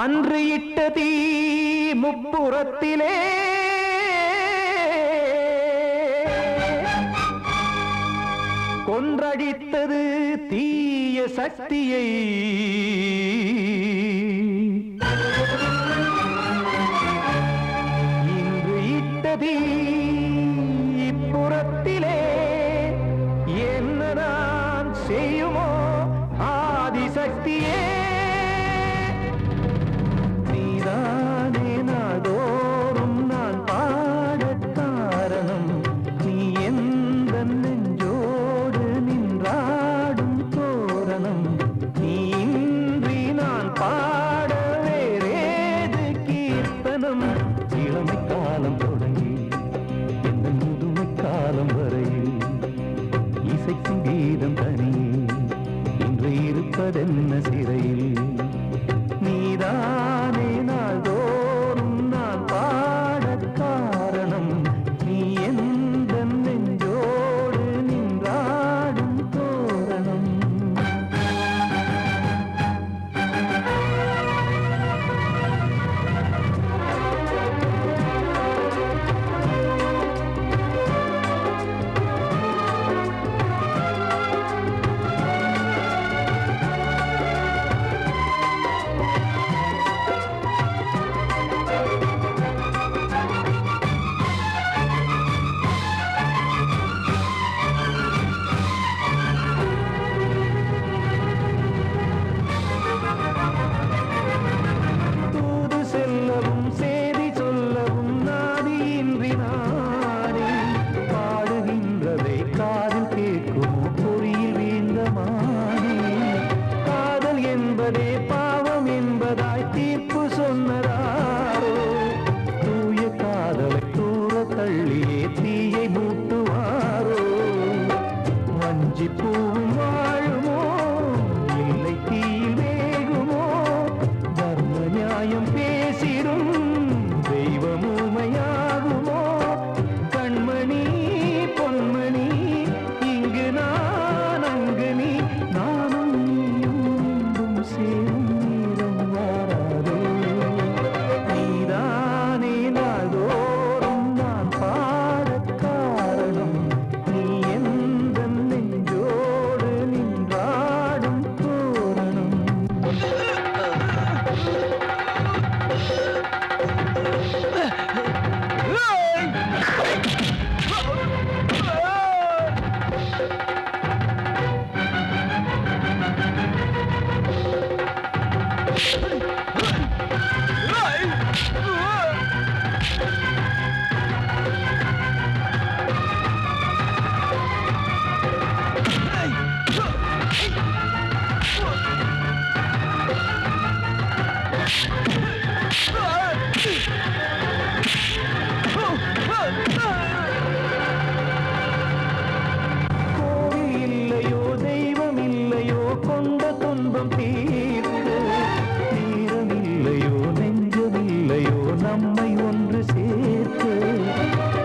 அன்று இட்ட தீ முப்புறத்திலே கொன்றடித்தது தீய சக்தியை. இன்று இட்ட தீ இப்புறத்திலே என்ன நான் செய்யுமோ ஆதிசக்தியே. நீதானே நாடோறும் நான் பாடக் காரணம். நீ எந்த நெஞ்சோடு நின்றாடும் தோரணம். நீ இன்றி நான் பாட வேறேது கீர்த்தனம். இளமை காலம் தொடங்கி எந்த முதுமை காலம் வரையில் இசைக்கும் கீதம் தனியே இன்று இருப்பதென்ன சிறையில். நீதானே நாள்தோறும் நான் பாடக் காரணம். நீ எந்த நெஞ்சோடு நின்றாடும் தோரணம். பாவம் என்பதாய் தீர்ப்பு சொன்னதாரோ. தூய காதலை தூர தள்ளியே தீயை மூட்டுவாரோ. வஞ்சி பூவும் வாழுமோ இல்லை தீயில் வேகுமோ. தர்ம நியாயம் பேசிடும் தெய்வம் ஊமையாகுமோ. கண்மணி பொன்மணி இங்கு நான் அங்கு நீ நானும் சேரும் நீரம் வாராதோ. நீதானே நாள்தோறும் நான் பாடக் காரணம். நீ எந்த நெஞ்சோடு நின்றாடும் தோரணம். கோவில் இல்லையோ தெய்வம் இல்லையோ கொண்ட துன்பம் தீர்க்க. நேரம் இல்லையோ நெஞ்சம் இல்லையோ நம்மை ஒன்று சேர்க்க.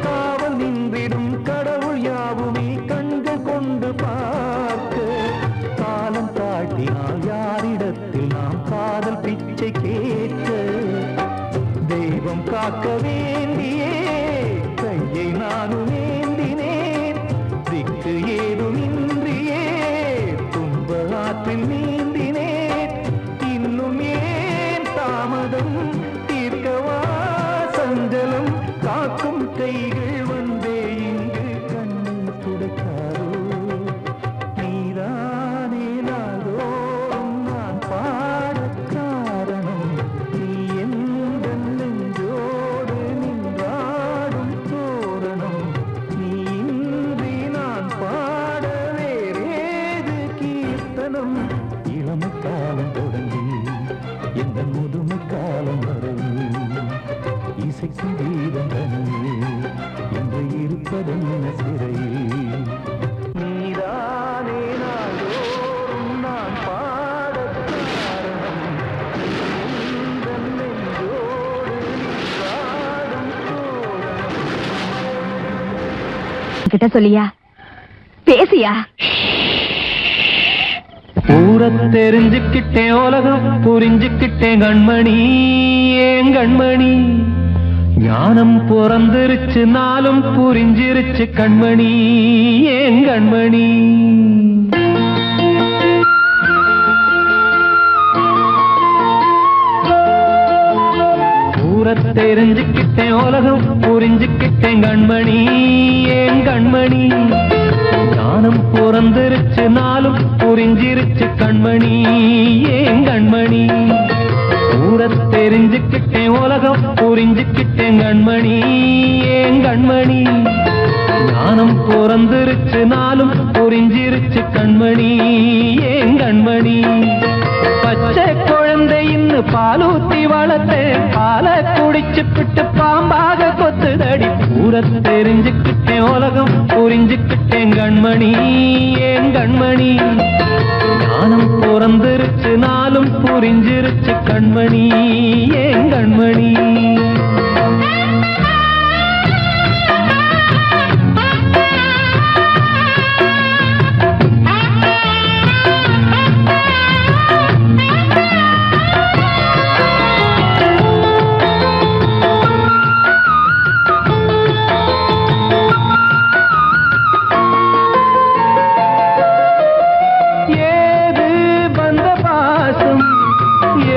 காவல் நின்றிடும் கடவுள் யாவுமே கண்கள் கொண்டு பார்க்க. காலம் தாட்டினால் யாரிடத்தில் நாம் காதல் பிச்சை கேட்க. தெய்வம் காக்க வேண்டியே கையை நானும் ஏந்தினேன். திக்கு ஏதுமின்றியே துன்ப ஆற்றில் நீந்தினேன். இன்னும் ஏன் தாமதம் தீர்க்கவா சஞ்சலம். காக்கும் கைகள் வந்தே இங்கு கண்ணீர் துடைக்காரோ. நீதானே நாள்தோறும் நான் பாடக் காரணம். நீ எந்த நெஞ்சோடு நின்றாடும் தோரணம். நீ இன்றி நான் பாட வேறேது கீர்த்தனம். இளமை காலம் தொடங்கி எந்த முதுமை காலம் வரையில் இசைக்கும் கீதம் தனியே இன்று இருப்பதென்ன சிறையில். நீதானே நாள்தோறும் நான் பாடக் காரணம். எந்த நெஞ்சோடு நின்றாடும் தோரணம். கிட்ட சொல்லியா பேசியா. ஊரத் தெரிஞ்சுக்கிட்டேன் உலகம் புரிஞ்சுக்கிட்டேன் கண்மணி ஏன் கண்மணி ஞானம் பிறந்திருச்சு நாளும் புரிஞ்சிருச்சு கண்மணி ஏன் கண்மணி ஊரத் தெரிஞ்சுக்கிட்டேன் உலகம் புரிஞ்சுக்கிட்டேன் கண்மணி ஏன் கண்மணி ஞானம் பிறந்திருச்சு நாளும் புரிஞ்சிருச்சு கண்மணி ஏன் கண்மணி ஊரத் தெரிஞ்சுக்கிட்டேன் உலகம் புரிஞ்சுக்கிட்டேன் கண்மணி ஏன் கண்மணி ஞானம் பிறந்திருச்சு நாளும் புரிஞ்சிருச்சு கண்மணி ஏன் கண்மணி பச்சை குழந்தை இன்னும் பாலூத்தி வளர்த்தேன் பாலை குடிச்சு பிட்டு பாம்பாக கொத்துதடி ஊரத் தெரிஞ்சுக்கிட்டேன் உலகம் புரிஞ்சுக்கிட்டேன் கண்மணி ஏன் கண்மணி ஞானம் பிறந்திருச்சு நாளும் புரிஞ்சிருச்சு கண்மணி ஏன் கண்மணி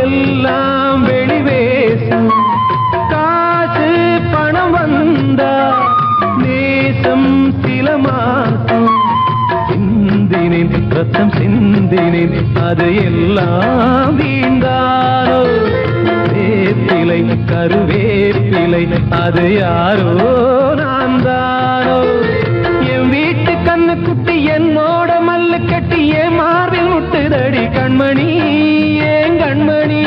எல்லாம் வெளிவேசம் காசு பணம் வந்தா நேசம் சில மாசம் சிந்தினேன் ரத்தம் சிந்தினேன் அது எல்லாம் வீண்டாரோ வேப்பிலை கருவேப்பிலை அது யாரோ நான் தானோ என் வீட்டு கண்ணு குட்டி என்னோட மல்லு கட்டி என் மார்பில் முட்டுதடி கண்மணி ஏன் கண்மணி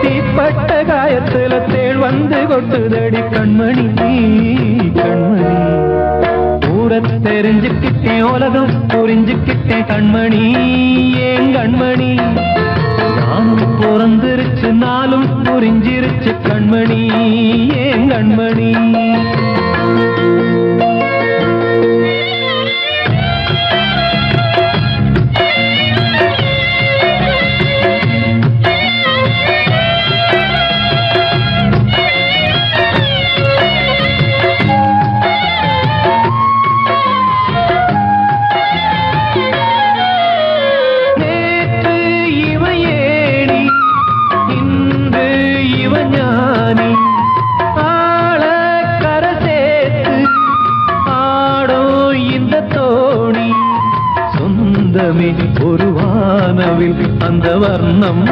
தீப்பட்ட காயத்துல தேள் வந்து கொட்டுதடி கண்மணி கண்மணி ஊரத் தெரிஞ்சுக்கிட்டேன் உலகம் புரிஞ்சுக்கிட்டேன் கண்மணி ஏன் கண்மணி ஞானம் பிறந்திருச்சு நாளும் புரிஞ்சிருச்சு கண்மணி ஏன் கண்மணி ஒரு வானவில் அந்த வர்ணம்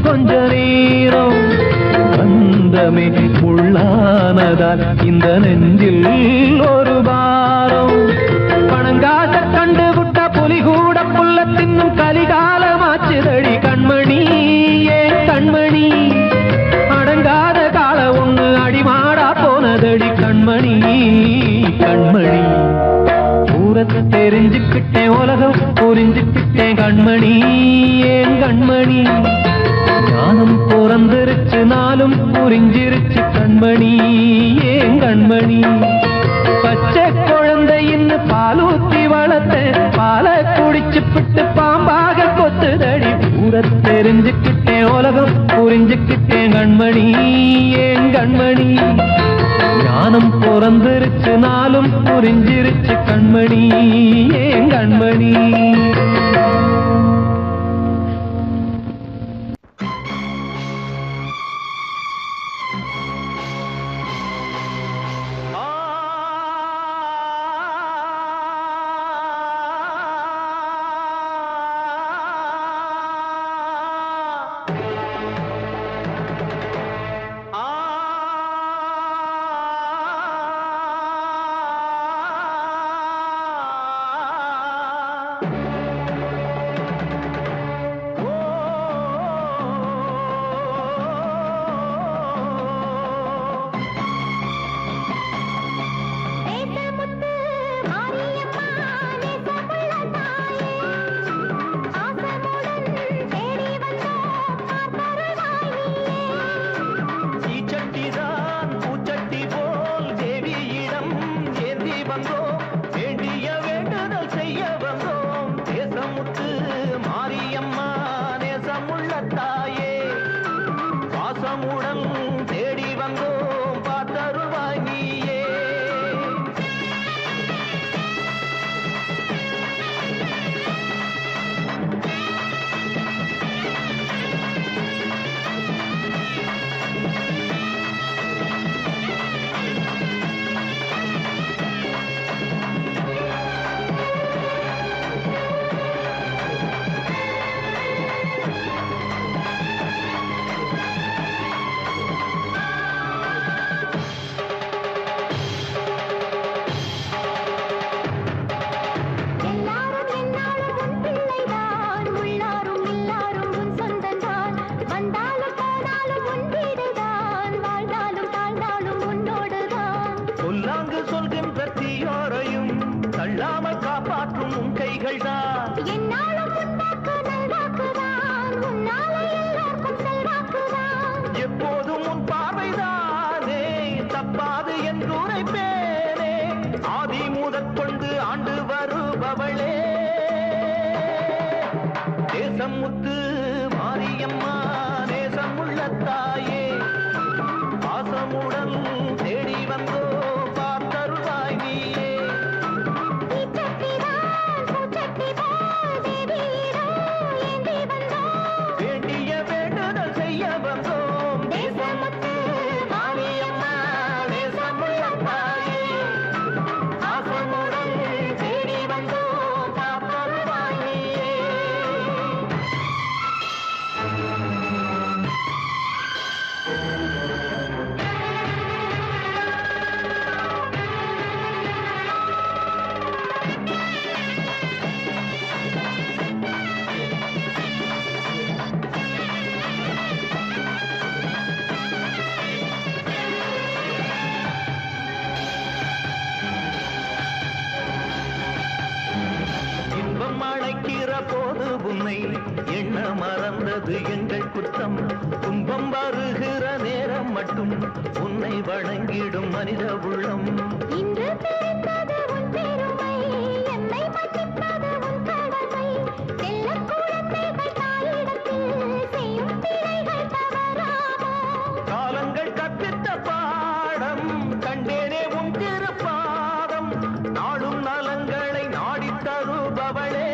கொஞ்ச நேரம் பந்தமே முள்ளானதால் இந்த நெஞ்சில் ஒரு பாரம் பணங்காட்ட கண்டு விட்ட புலி கூட புல்ல தின்னும் கலிகாலமாச்சுதடி கண்மணி ஏன் கண்மணி அடங்காத கால ஒண்ணு அடிமாடா போனதடி கண்மணி கண்மணி ஊரத் தெரிஞ்சுக்கிட்டேன் உலகம் புரிஞ்சுக்கிட்டேன் கண்மணி ஏன் கண்மணி ஞானம் பிறந்திருச்சு நாளும் புரிஞ்சிருச்சு கண்மணி ஏன் கண்மணி பச்சை குழந்தை இன்னும் பாலூத்தி வளர்த்தேன் பாலை குடிச்சு பிட்டு பாம்பாக கொத்துதடி ஊரத் தெரிஞ்சுக்கிட்டேன் உலகம் புரிஞ்சுக்கிட்டேன் கண்மணி ஏன் கண்மணி ஞானம் பிறந்திருச்சு நாளும் புரிஞ்சிருச்சு கண்மணி ஏன் கண்மணி பொய்கள் தான். என்னாலும் உன்னாக்கு நல்வாக்குதான், உன்னாலே எல்லாருக்கும் செல்வாக்குதான். எப்போதும் உன் பார்வைதானே தப்பாது என்று உரைப்பேனே. ஆதி முதற்கொண்டு ஆண்டு வருபவளே தேசம் முத்து மாரியம்மா, நேசம் உள்ள தாயே, பாசமுடன் தேடி வந்தோ பார்த்தருள்வாய் நீயே. வேண்டிய வேண்டுதல் செய்ய வந்தோம். தேசம் முத்து மாரியம்மா, நேசம் உள்ள தாயே, பாசமுடன் தேடி வந்தோ பார்த்தருள்வாய் நீயே. இன்பம் அழைக்கிற போது உன்னை எண்ண மறந்தது எங்கள் குற்றம். துன்பம் வருகிற நேரம் மட்டும் உன்னை வணங்கிடும் மனித உள்ளம். இன்று தெரிந்தது உன் பெருமை, என்னை மன்னிப்பது உன் கடமை. செல்லக் குழந்தைகள் தாயிடத்தில் செய்யும் பிழைகள் தவறாமோ? காலங்கள் கற்பித்த பாடம் கண்டேனே உன் திருப்பாதம். நாடும் நலங்களை நாடித் தருபவளே.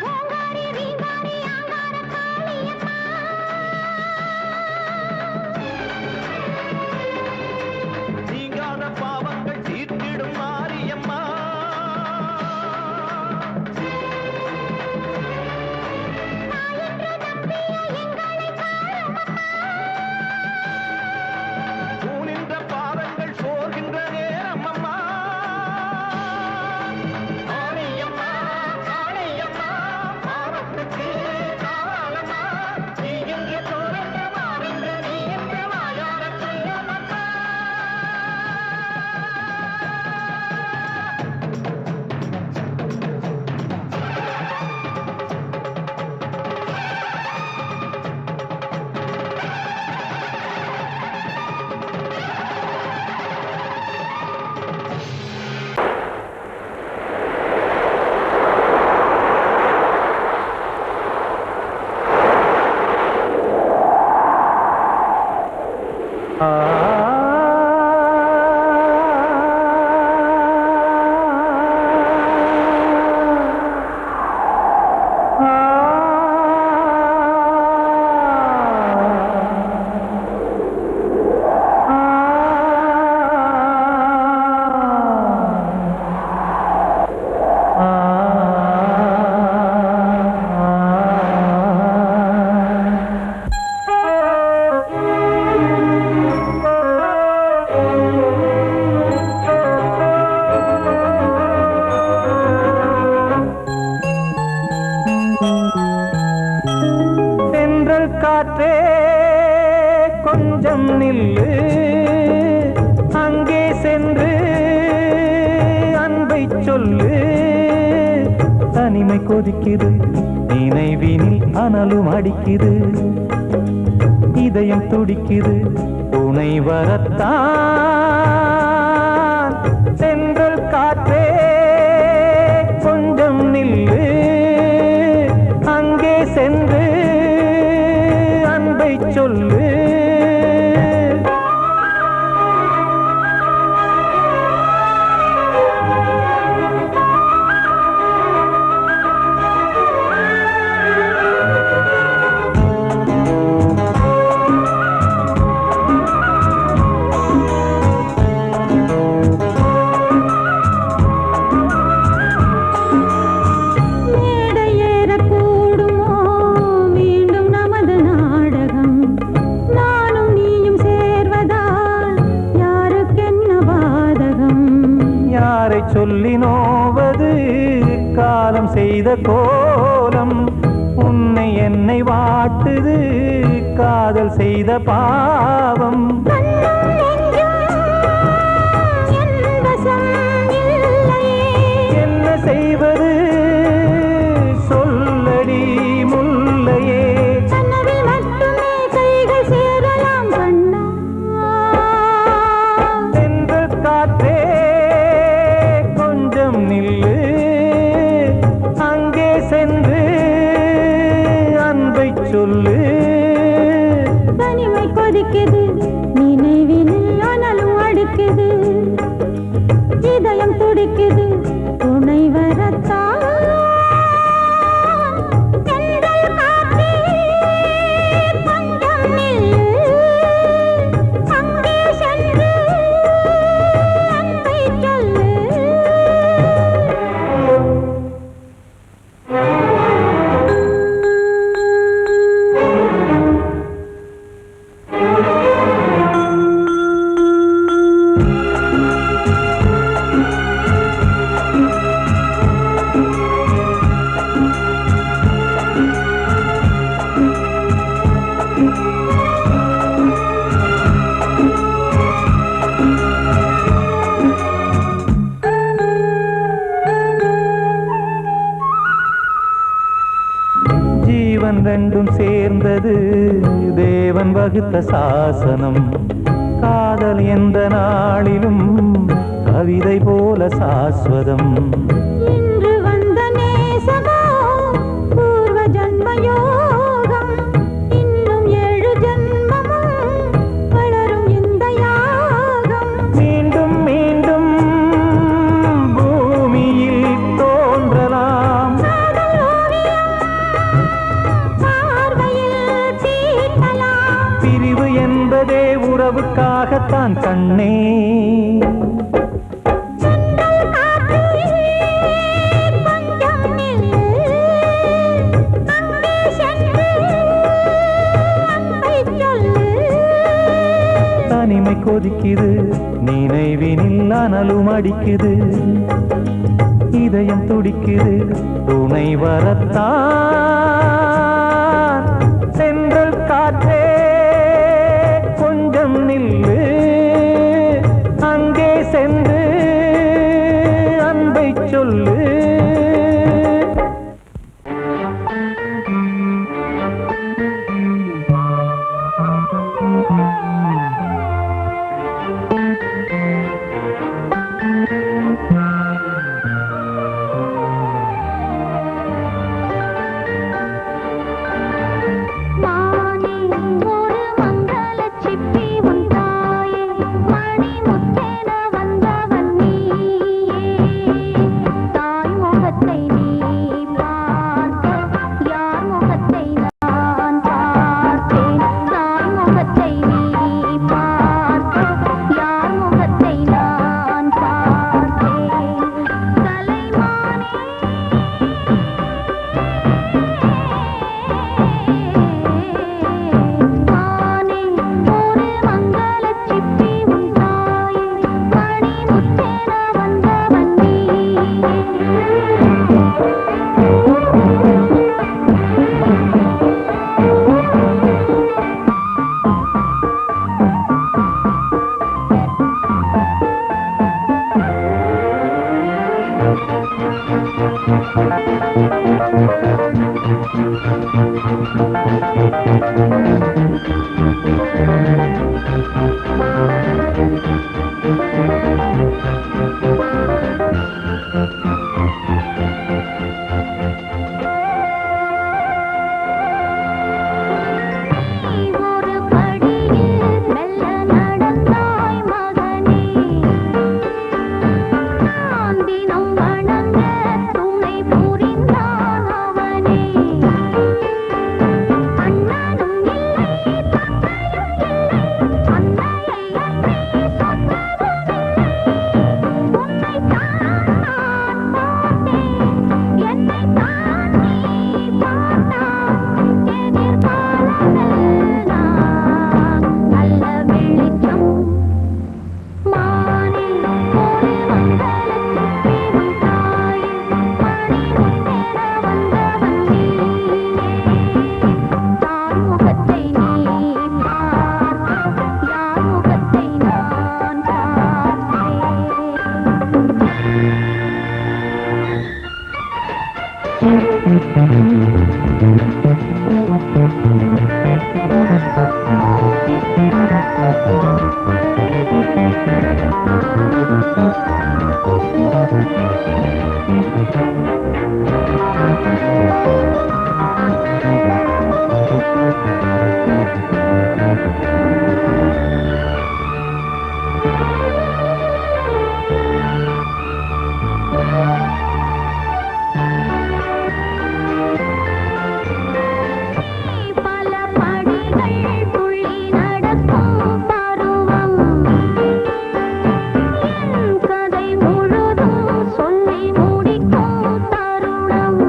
ஓங்காரி ரீங்காரி ஆங்கார காளியம்மா, நீங்காத பாவங்கள் தீர்த்திடும் மாரியம்மா. தாயென்று நம்பிய எங்களை பாருமம்மா. தூணின்ற பாதங்கள் சோர்கின்ற நேரம் அம்மா. மாரியம்மா, காளியம்மா, பாவத்துக்கு காலம்மா. நீ என்று தோன்ற மாறின்ற நீ என்று வாயார சொல்லுமம்மா. தென்றல் காற்றே கொஞ்சம் நில்லு, அங்கே சென்று அன்பை சொல்லு. தனிமை கொதிக்குது, நினைவினில் அனலும் அடிக்குது. இதயம் துடிக்குது, துணை வரத்தான். தென்றல் காற்றே கொஞ்சம் நில்லு, அங்கே சென்று அன்பை சொல்லு. சொல்லி நோவது காலம் செய்த கோலம் உன்னை என்னை வாட்டுது காதல் செய்த பாவம் என்ன செய்வது சொல்லடி முல்லையே தென்றல் காற்றே கொஞ்சம் நில்லு அங்கே சென்று அன்பை சொல்லு தனிமை கொதிக்குது நினைவினில் ஆனாலும் அடிக்குது இதயம் துடிக்குது துணை வரத்தான் தென்றல் காற்றே கொஞ்சம் நில்லு அங்கே சென்று அன்பை சொல்லு ஜீவன் ரெண்டும் சேர்ந்தது தேவன் வகுத்த சாசனம் காதல் எந்த நாளிலும் கவிதை போல சாஸ்வதம் இன்று வந்த நேசமோ பூர்வ ஜன்ம யோகம் இன்னும் 7 ஜன்மமும் வளரும் இந்த யாகம் மீண்டும் மீண்டும் பூமியில் தோன்றலாம் காதல் ஓவியம் பார்வையில் தீட்டலாம் பிரிவு என்பதே உறவுக்காகத்தான் கண்ணே தென்றல் காற்றே கொஞ்சம் நில்லு அங்கே சென்று அன்பை சொல்லு தனிமை கொதிக்குது நினைவினில் அனலும் அடிக்குது இதயம் துடிக்குது துணை வரத்தான் தென்றல் காற்றே கொஞ்சம் நில்லு அங்கே சென்று அன்பை சொல்லு மானே ஒரு மங்களச் சிப்பி உன் தாயே மணி முத்தென வந்தவன் நீயே தாய் முகத்தை நீ பார்க்க யார் முகத்தை நான் பார்த்தேன் தாய் முகத்தை நீ பார்க்க யார் முகத்தை நான் பார்த்தேன் கலைமானே மானே ஒரு மங்களச் சிப்பி உன் தாயே மணி முத்தென வந்தவன் நீயே ஒரு படியில் மெல்ல நடந்தாய் மகனே நான் தினம் வணங்க துணை புரிந்தான் அவனே அண்ணனும் இல்லை தந்தையும் இல்லை அன்னையை அன்றி சொந்தமும் இல்லை உன்னைத்தான் நான் பார்த்தேன் என்னைத்தான் நீ பார்த்தாய் எதிர்காலமெல்லாம் நல்ல வெளிச்சம் மானே ஒரு மங்களச் சிப்பி உன் தாயே மணி முத்தென பல படிகள் துள்ளி நடக்கும் பருவம் என் கதை முழுதும் சொல்லி முடிக்கும் தருணம்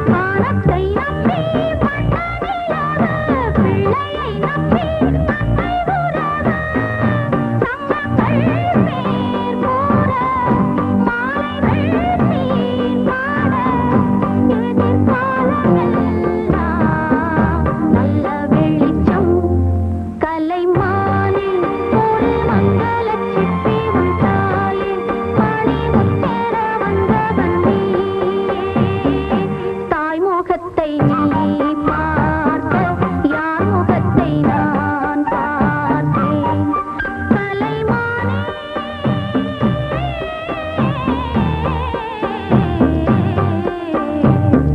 வானத்தை நம்பி மன்னனில்லாத பிள்ளையை நம்பி அன்னை உறவு சங்கங்கள் பேர் கூற மாலைகள் சீர் பாட எதிர்காலமெல்லாம் நல்ல வெளிச்சம் கலைமானில் ஒரு மங்களச் சிப்பி உன் தாயில் மணிமுத்தென வந்தவன் நீயே தாய் முகத்தை நீ பார்க்க யார் முகத்தை நான் பார்த்தேன் கலைமானே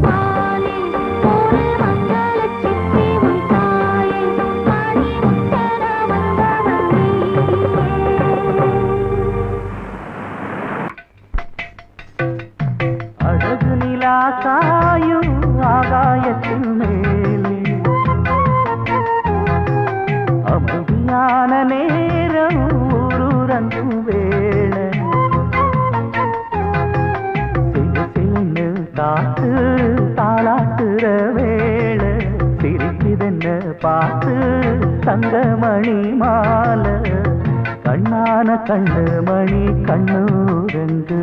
வானில் ஒரு மங்களச் சிப்பி உன் தாயில் மணிமுத்தென வந்தவன் நீயே அழகு நிலா காயும் ஆகாயத்தின் மேலே அமைதியான நேரம் ஊரூரங்கும் வேளை சிலு காத்து தாளாட்டுற வேளை சிரிக்குதென்ன பார்த்து தங்கமணி மாலை கண்ணான கண்ணு மணி கண்ணூரங்கு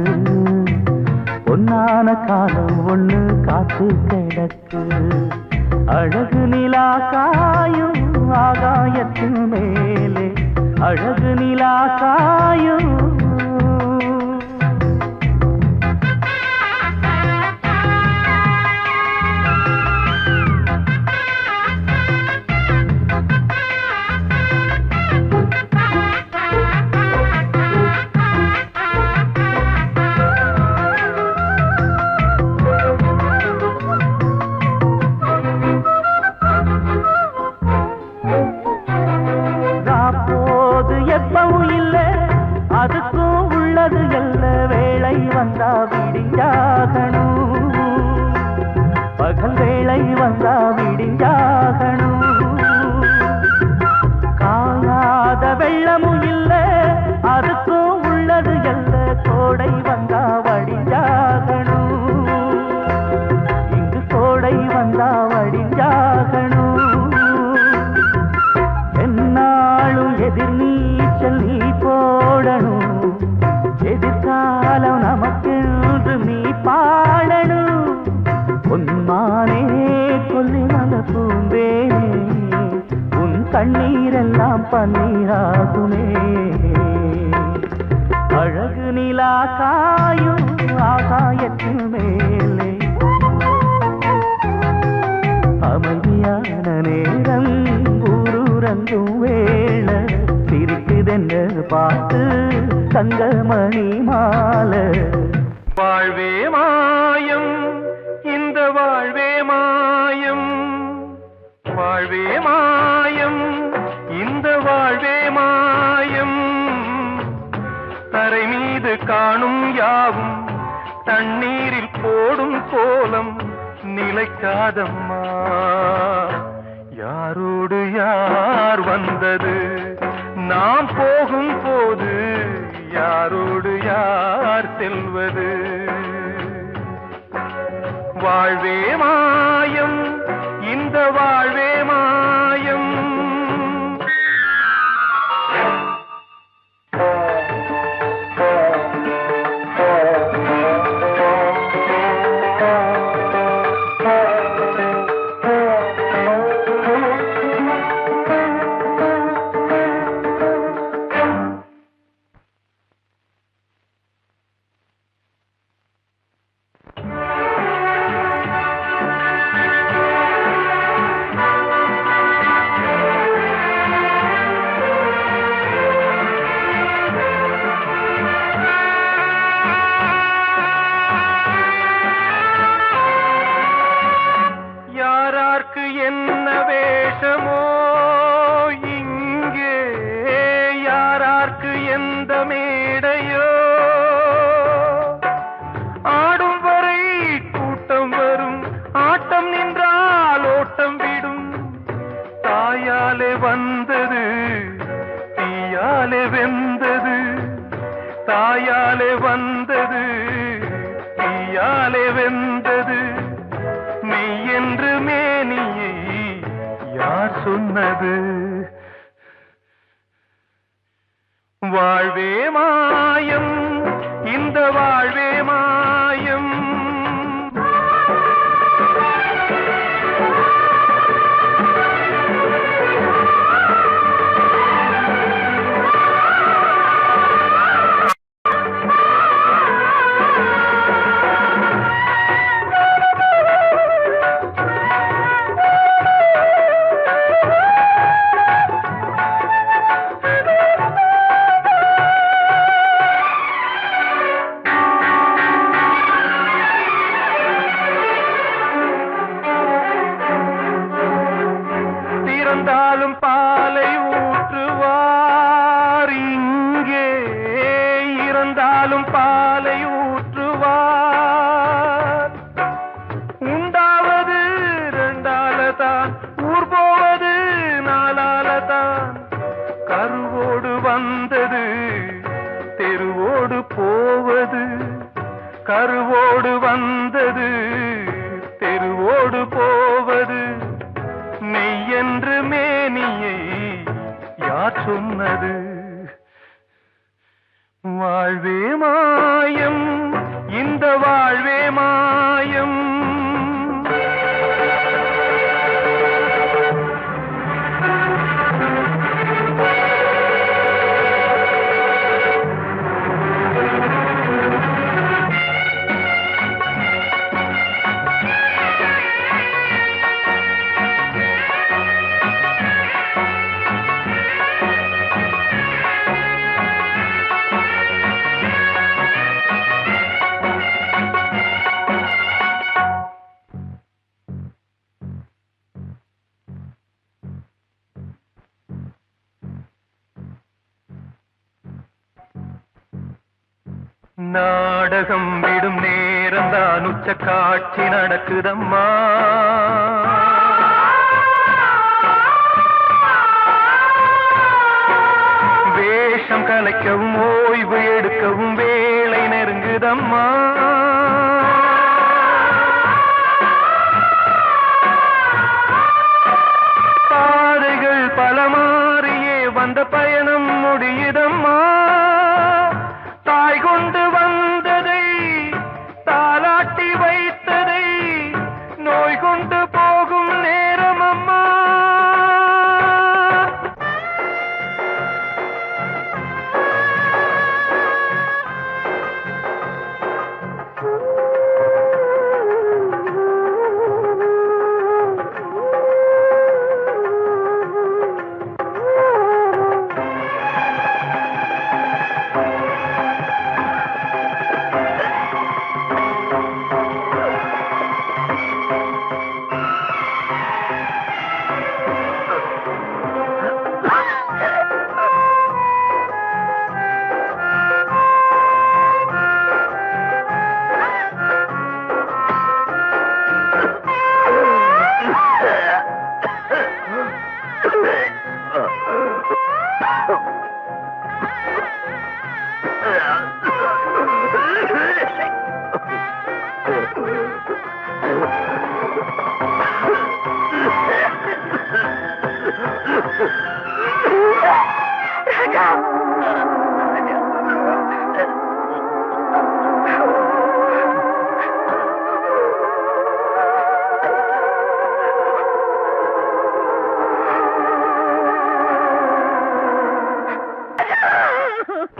பொன்னான காலம் ஒண்ணு காத்து கிடக்கு அழகு நிலா காயும் ஆகாயத்தின் மேலே அழகு நிலா காயும் போது எப்பவும் இல்ல அதுக்கும் உள்ளது எல்ல வேளை வந்தா விடிஞ்சாகணும் பகல் வேளை வந்தா விடிஞ்சாகணும் காணாத வெள்ளமும் இல்ல அதுக்கும் உள்ளது எல்ல கோடை வந்தா வடிஞ்சாகணும் இங்கு கோடை வந்தா வடிஞ்சாகணும் என்னாலும் எதிர் நீச்சல் நீ போடணும் எதிர்காலம் நமக்கென்று நீ பாடணும் பொன்மானே கொல்லிமல பூந்தேனே உன் கண்ணீரெல்லாம் பன்னீராகுமே அழகு நிலா காயும் ஆகாயத்தின் மேலே அமைதியான நேரம் ஊரூரங்கும் வேளை சிரிக்குதென்ன பார்த்து தங்கமணி மாலை வாழ்வே மாயம் இந்த வாழ்வே மாயம் வாழ்வே மாயம் இந்த வாழ்வே மாயம் தரை மீது காணும் யாவும் தண்ணீரில் போடும் கோலம் நிலைக்காதம்மா யாரோடு யார் வந்தது நாம் போகும் போது யாரோடு யார் செல்வது வாழ்வே மாயம் இந்த வாழ்வே மாயம் கையாலே வென்றது மெய் என்று மேனியை யார் சொன்னது? வாழ்வே மாயம், இந்த வாழ்வே மாயம். இறந்தாலும் பாலை ஊற்றுவார் இங்கே, இறந்தாலும் பாலை ஊற்றுவார். உண்டாவது ரெண்டாலதான், ஊர் போவது நாலாலதான். கருவோடு வந்தது தெருவோடு போவது, கருவோடு வந்தது தெருவோடு போவது. மெய் என்று மேனியை யார் சொன்னது? வாழ்வே மாயம், இந்த வாழ்வே மாயம். நாடகம் விடும் நேரம்தான் உச்ச காட்சி நடக்குதம்மா. வேஷம் கலைக்கவும் ஓய்வு எடுக்கவும் வேளை நெருங்குதம்மா. பாதைகள் பல மாறியே வந்த பயணம் முடியுதம்மா. தாய் கொண்டு வந்ததை தாலாட்டி வைத்ததை நோய் கொண்டு போகும் நேரம் அம்மா.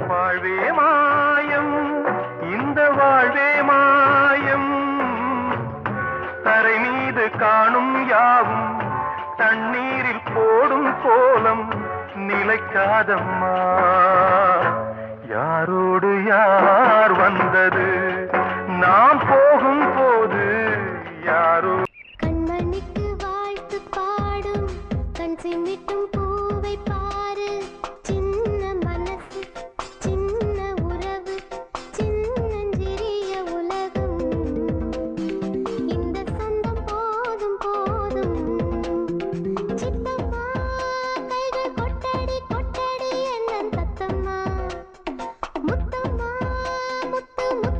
வாழ்வே மாயம், இந்த வாழ்வே மாயம். தரை மீது காணும் யாவும் தண்ணீரில் போடும் கோலம் நிலைக்காதம்மா. யாரோடு யார் வந்தது நாம் போகும் போது யாரோ. கண்மணிக்கு வாழ்த்து பாடும் கண் சிமிட்டும் பூவை பாரு. சின்ன மனசு சின்ன உறவு சின்னஞ்சிறிய உலகம். இந்த சொந்தம் போதும் போதும். சித்தம்மா கைகள் கொட்டடி கொட்டடி என்ன தத்தம்மா. முத்தம்மா முத்து முத்து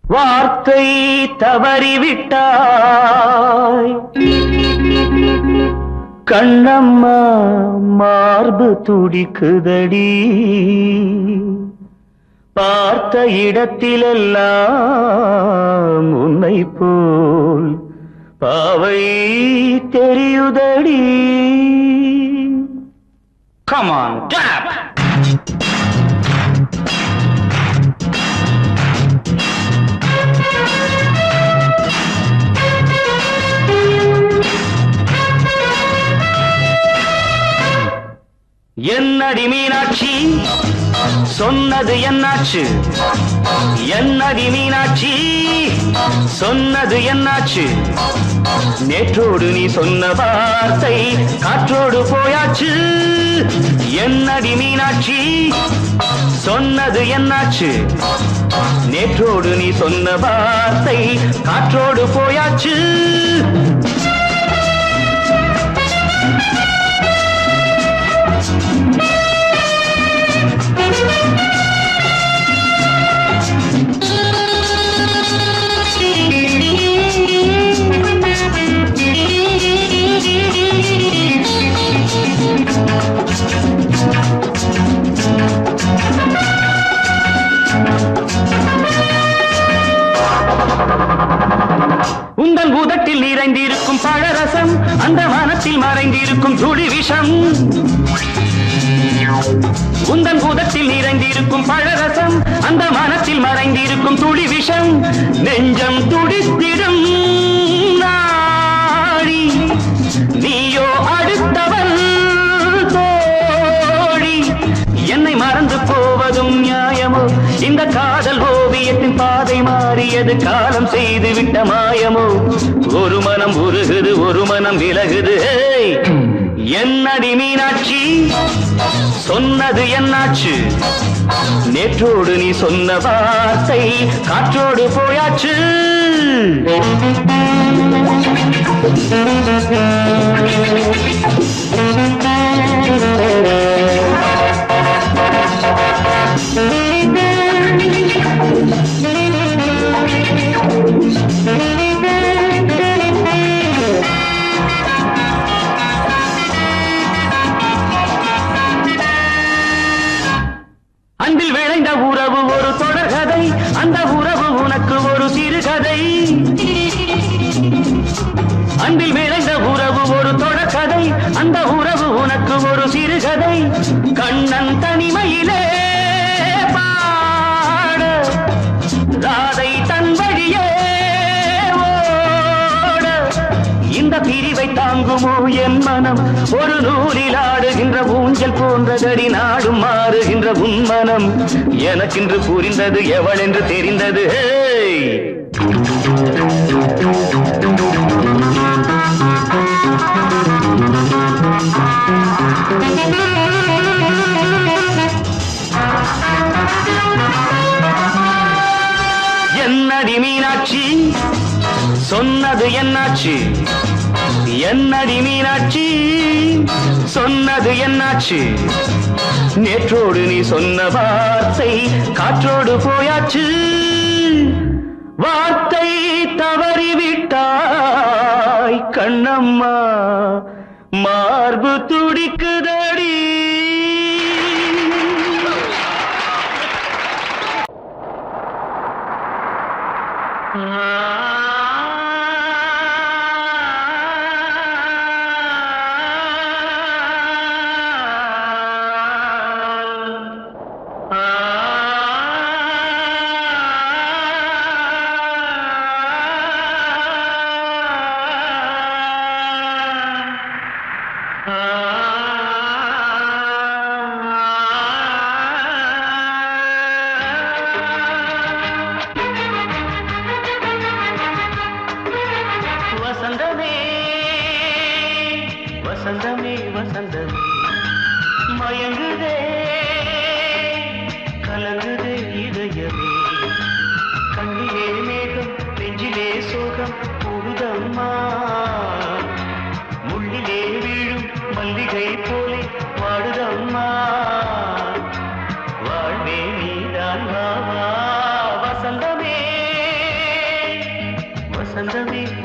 வார்த்தை தவறிவிட்டாய் கண்ணம்மா மார்பு துடிக்குதடி பார்த்த இடத்திலெல்லாம் உன்னை போல் பாவை தெரியுதடி. Come on, clap! என்னடி மீனாட்சி சொன்னது என்னாச்சு? என்னடி மீனாட்சி சொன்னது என்னாச்சு? நேற்றோடு நீ சொன்ன வார்த்தை காற்றோடு போயாச்சு. என்னடி மீனாட்சி சொன்னது என்னாச்சு? நேற்றோடு நீ சொன்ன வார்த்தை காற்றோடு போயாச்சு. உந்தன் பூதத்தில் நிறைந்திருக்கும் பழரசம் அந்த வானத்தில் மறைந்திருக்கும் துளி விஷம். உந்தன் பூதத்தில் நிறைந்திருக்கும் பழரசம் அந்த வானத்தில் மறைந்திருக்கும் துளி விஷம். நெஞ்சம் துடித்திடும் நாடி நீயோ அடுத்தவன் தோழி. என்னை மறந்து போவதும் நியாயமோ? இந்த காதல் ஓவியத்தின் பாதை மாறியது காலம் செய்து விட்ட மாயமோ? ஒரு மனம் உருகுது ஒரு மனம் விலகுது. என்னடி மீனாட்சி சொன்னது என்னாச்சு? நேற்றோடு நீ சொன்ன வார்த்தை காற்றோடு போயாச்சு. அன்பில் விளைந்த உறவு ஒரு தொடர்கதை, அந்த உறவு உனக்கு ஒரு சிறுகதை. அன்பில் விளைந்த உறவு ஒரு தொடர்கதை, அந்த உறவு உனக்கு ஒரு சிறுகதை. கண்ணன் தனிமையிலே பாட ராதை தன் வழியே ஓட. இந்த பிரிவை தாங்குமோ என் மனம்? ஒரு நூலில் ஆடுகின்ற ஊஞ்சல் போன்றதடி நாடும் மாறுகின்ற உன்மனம். எனக்கென்று புரிந்தது எவள் என்று தெரிந்தது. என்னடி மீனாட்சி சொன்னது என்னாச்சு? என்னடி மீனாட்சி சொன்னது என்னாச்சு? நேற்றோடு நீ சொன்ன வார்த்தை காற்றோடு போயாச்சு. வார்த்தை தவறிவிட்டாய் கண்ணம்மா மார்பு துடிக்குதடி.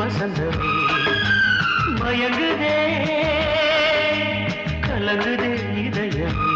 வசந்தமே மயங்குதே கலங்குதே இதயமே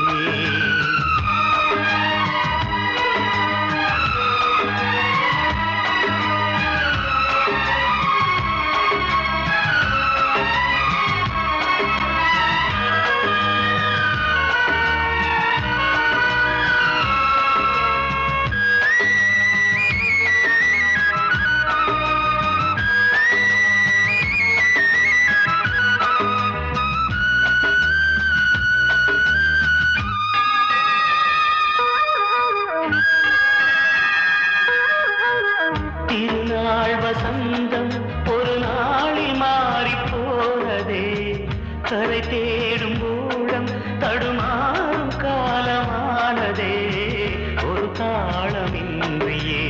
திருநாள் வசந்தம் ஒரு நாளில் மாறி போனதே கரை தேடும் ஊழம் தடுமாறும் காலமானதே ஒரு தாளமின்றியே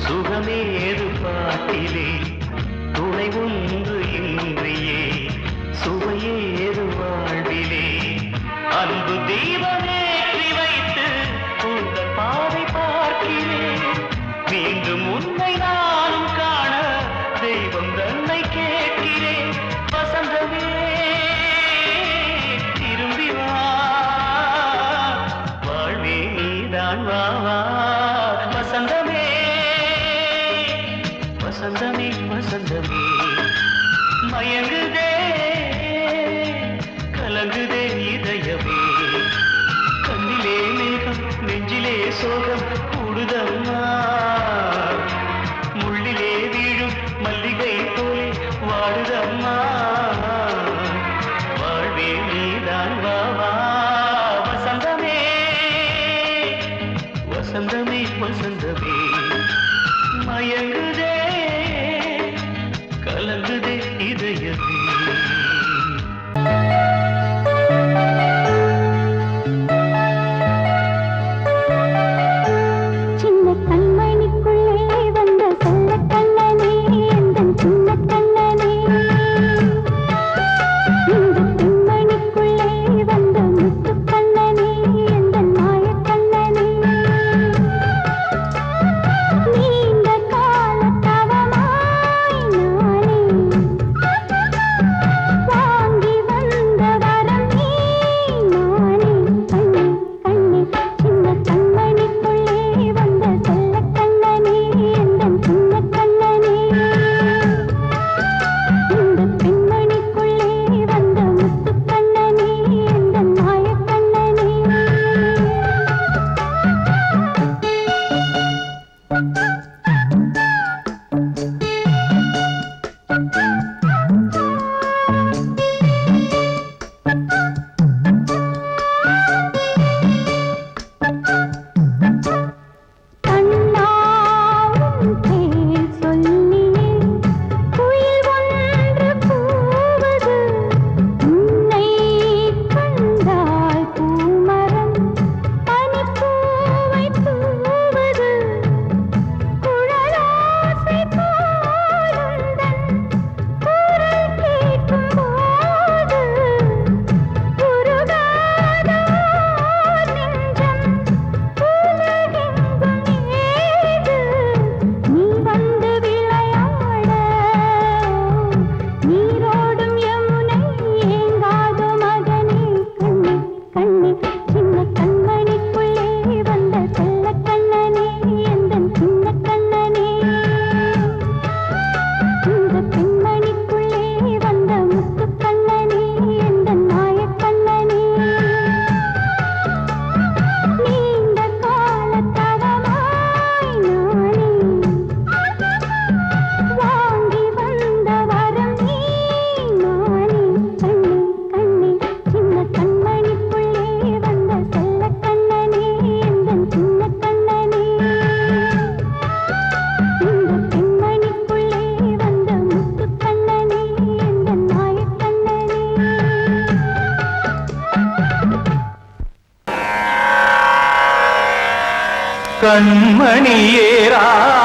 சுகமேது பாட்டிலே துணை ஒன்று இன்றியே சுவையேது வாழ்விலே அன்பு தீபமேற்றி வைத்து உங்கள் பாதை பார்க்கிறேன் மீண்டும் உன்னை நானும் காண தெய்வம் தன்னை கேட்கிறேன் வசந்தமே திரும்பி வா வாழ்வே நீதான் வா வா வசந்தமே வசந்தமே வசந்தமே மயங்குதே கலங்குதே இதயமே கண்ணிலே மேகம் நெஞ்சிலே சோகம் கூடுதம்மா முள்ளிலே வீழும் மல்லிகை போலே வாடுதம்மா வாழ்வே நீதான் வா வா வசந்தமே வசந்தமே வசந்தமே மயங்குதே கலங்குதே இதயமே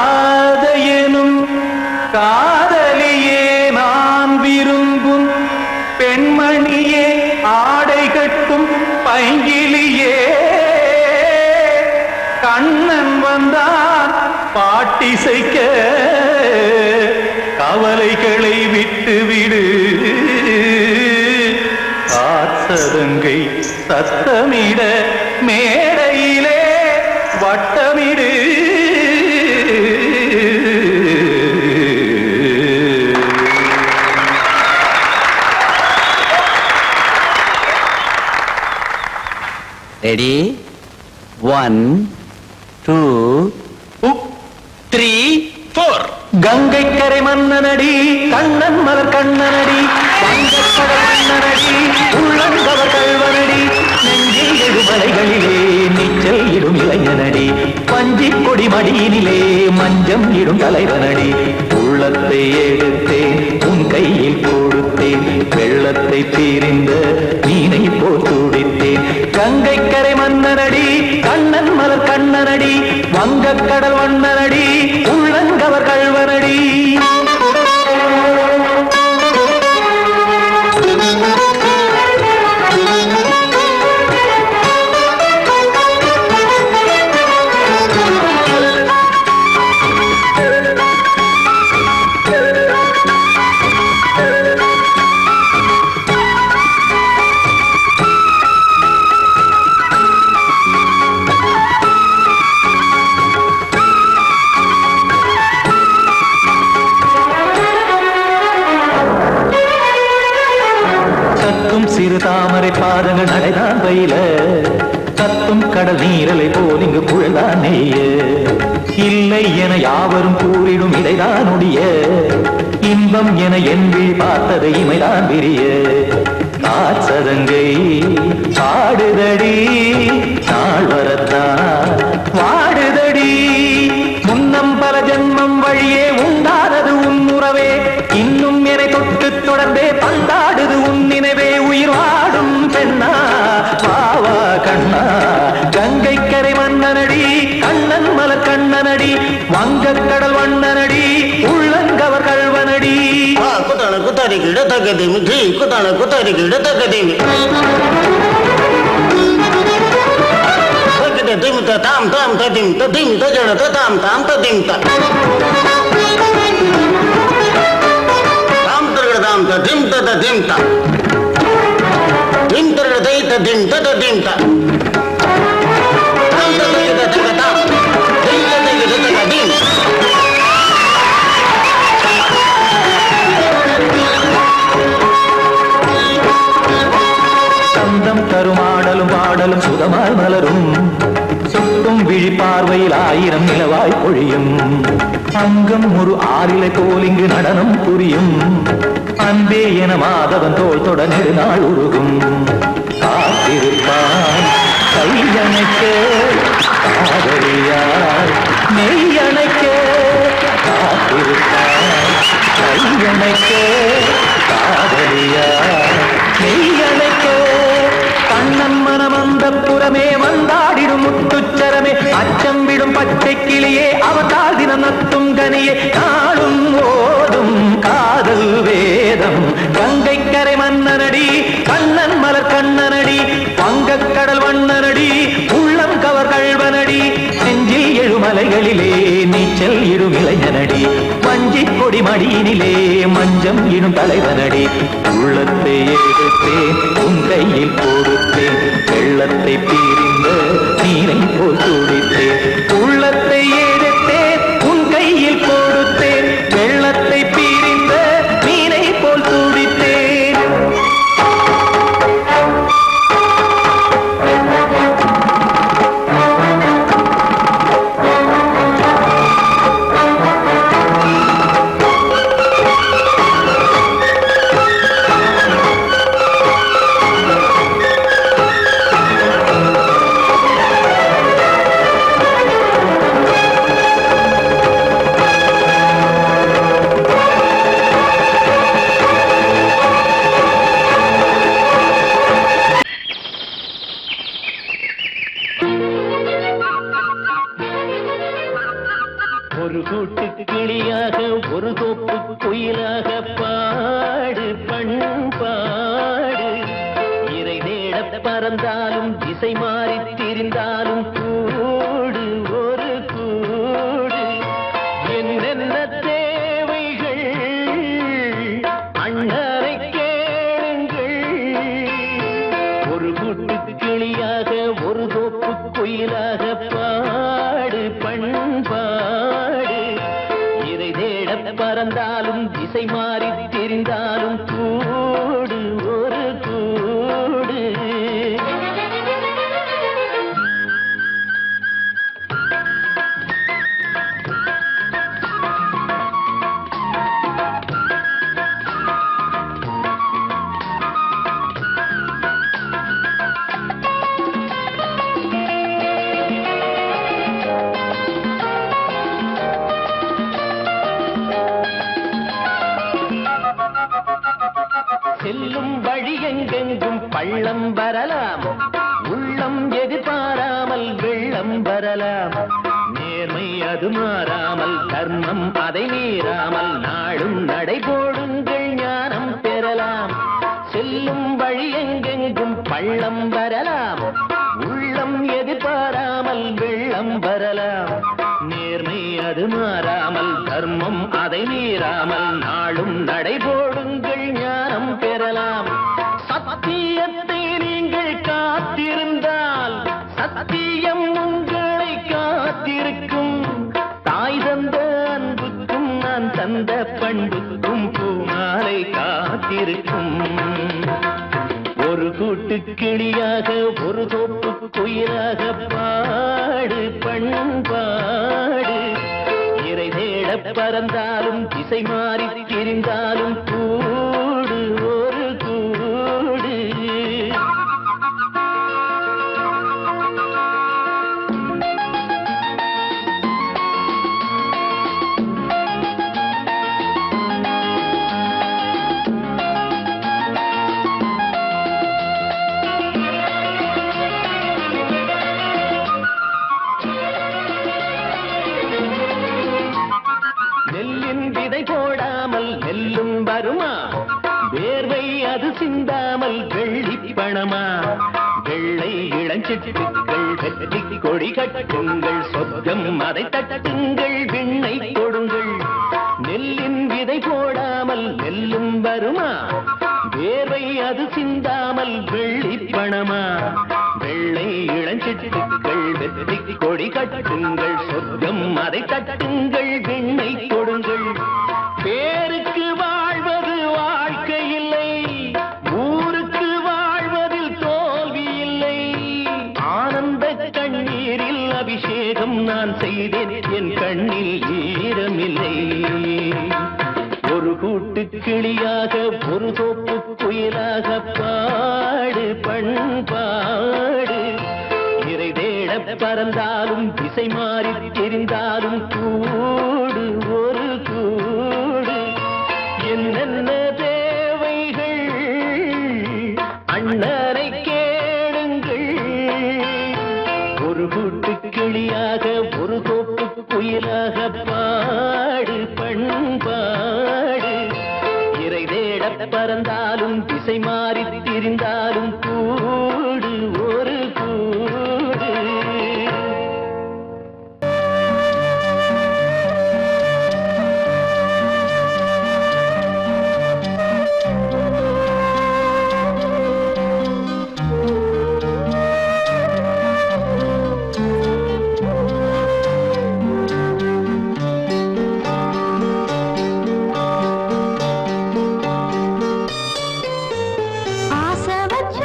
கண்மணியேராதையனும் காதலியே நான் விரும்பும் பெண்மணியே ஆடை கட்டும் பைங்கிலியே கண்ணன் வந்தான் பாட்டிசைக்க கவலைகளை விட்டு விடு ஆசதங்கை சத்தமிட மேடையிலே வட்டமிடு ரெடி 1 2 3 4 கங்கை கரை மன்னனடி கண்ணன் மலர் கண்ணனடி வங்கக்கடல் மன்னனடி உள்ளங்கவர் கல்வனடி நெஞ்சில் எழுமலைகளிலே நீச்சல் இடும் இளைஞனடி பஞ்சி கொடி மடியினிலே மஞ்சம் இடும் தலைவனடி உள்ளத்தை எடுத்தேன் உன் கையில் கொடுத்தேன் வெள்ளத்தை தீரிந்த மீனை போல் துடித்தேன் கங்கை கரை மன்னனடி கண்ணன் மலர் கண்ணனடி வங்கக்கடல் வண்ணனடி உள்ளங்கவர் கல்வனடி சிறு தாமரை பாதங்கள் நடைதான் பயில கத்தும் கடல் நீரலை போல் இங்கு புழல்தான் நெய்ய இல்லை என யாவரும் கூறிடும் இடைதான் உடைய இன்பம் என என்பில் பார்த்ததை இமைதான் விரிய காசதங்கை பாடுதடி நாள் வரத்தான் வாடுதடி முன்னம் பல ஜென்மம் வழியே உண்டானது உன் உறவே இன்னும் என்னை தொட்டு தொடர்ந்தே பந்தாடுது உன் நினைவே உயிர் வாடும் பெண்ணா பாவா கண்ணா கங்கை கரை மன்னனடி கண்ணன் மலர் கண்ணனடி வங்கக்கடல் வண்ணனடி உள்ளங்கவர் கல்வனடி குத்தான குத்தாரி கிட தக்கதேமி ஜி குத்தான குத்தாரி கிட தக்கதேமி திம் தாம் தாம் ததிம் ததிம் தஜன தாம் தாம் ததிம் தாம் தாம் ததிம் ததிம் தாம் திம் தரதை ததிம் ததிம் தாம் தாம் ததிம் ததிம் திம் ததிம் ததிம் சந்தம் தருமாடலும் பாடலும் சுதமாய் மலரும் சுட்டும் விழி பார்வையில் ஆயிரம் நிலவாய் பொழியும் அங்கம் ஒரு ஆறிலை போல் இங்கு நடனம் புரியும் அன்பே என மாதவன் தோள் தொட நெடுநாள் உருகும் காத்திருப்பான் கையணைக்க காதலியார் மெய்யணைக்க காத்திருப்பான் கையணைக்க காதலியார் மெய்யணைக்க கண்ணன் மனம் அந்த புறமே வந்தாடிடும் முத்துச்சரமே அச்சம் விடும் பச்சை கிளியே அவதால் தினம் நத்தும் கனியே நாளும் ஓதும் காதல் வேதம் கங்கை கரை மன்னனடி கண்ணன் மலர் கண்ணனடி வங்கக்கடல் வண்ணனடி உள்ளம் கவர் கல்வனடி நெஞ்சில் எழுமலைகளிலே நீச்சல் இடும் இளைஞனடி வஞ்சி கொடி மடியினிலே மஞ்சம் இடும் தலைவனடி உள்ளத்தை எடுத்தேன் உன் கையில் கொடுத்தேன் வெள்ளத்தை பீரிந்த நீரை போல் துடித்தேன் உள்ளத்தை எடுத்தேன் உன் கையில் கொடுத்தேன் வெள்ளத்தை பீரிந்த நீரை போல் துடித்தேன் ஒரு கூட்டு கிளியாக ஒரு தோப்பு குயிலாக பாடு பண்பாடு இறை தேட பறந்தாலும் திசை மாறி திரிந்தாலும் கூடு ஒரு கூடு என்னென்ன தேவைகள் கிளியாக பாடு பண்பாடு இதை தேட பறந்தாலும் திசை மாறி தெரிந்தாலும் கூடு ஒரு கூடு செல்லும் வழி எங்கெங்கும் பள்ளம் வரலாம் உள்ளம் எதிர்பாராமல் வெள்ளம் வரலாம் நேர்மை அது மாறாமல் தர்மம் அதை மீறாமல் நாளும் நடைபோடுங்கள் ஞானம் பெறலாம் செல்லும் வழி எங்கெங்கும் பள்ளம் வரலாம் உள்ளம் எதிர்பாராமல் வெள்ளம் வரலாம் நேர்மை அது மாறாமல் தர்மம் அதை மீறாமல் நாளும் நடைபோடுங்கள் ஞானம் பெறலாம் சத்தியத்தை நீங்கள் காத்திருந்தால் சத்தியம் உங்களை காத்திருக்கும் தாய் தந்த அன்புக்கும் நான் தந்த பண்புக்கும் பூமாலை காத்திருக்கும் ஒரு கூட்டு கிளியாக ஒரு தோப்பு குயிலாக பாடு பண்பாடு இறை தேட பறந்தாலும் திசை மாறி திரிந்தாலும் கூடு ஒரு கூடு நெல்லின் விதை போடாமல் நெல்லும் வருமா வேர்வை அது சிந்தாமல் வெள்ளி பணமா வெள்ளை இளஞ்சிட்டுக்கள் வெற்றி கொடி கட்டுங்கள் சொர்க்கம் அதை தட்டுங்கள் விண்ணை கொடுங்கள் நெல்லின் விதை போடாமல் நெல்லும் வருமா வேர்வை அது சிந்தாமல் வெள்ளி பணமா வெள்ளை இளஞ்சிட்டுக்கள் வெற்றி கொடி கட்டுங்கள் சொர்க்கம் அதை தட்டுங்கள் விண்ணை கொடுங்கள் பேருக்கு வாழ்வது வாழ்க்கை இல்லை ஊருக்கு வாழ்வதில் தோல்வி இல்லை ஆனந்த கண்ணீரில் அபிஷேகம் நான் செய்தேன் என் கண்ணில் ஈரமில்லை ஒரு கூட்டு கிளியாக ஒரு தோப்பு குயிலாக பாடு பண்பாடு இறை தேட பறந்தாலும் திசை மாறி தெரிந்தாலும் கூடு ஒரு கூடு என்னென்ன தேவைகள் அண்ணனை கேளுங்கள் ஒரு கூட்டு கிளியாக ஒரு தோப்பு குயிலாக பாடு பண்பாடு இறை தேட பறந்தாலும் திசை மாறி திரிந்தாலும் கூடு ஒரு கூடு ஆசை வச்ச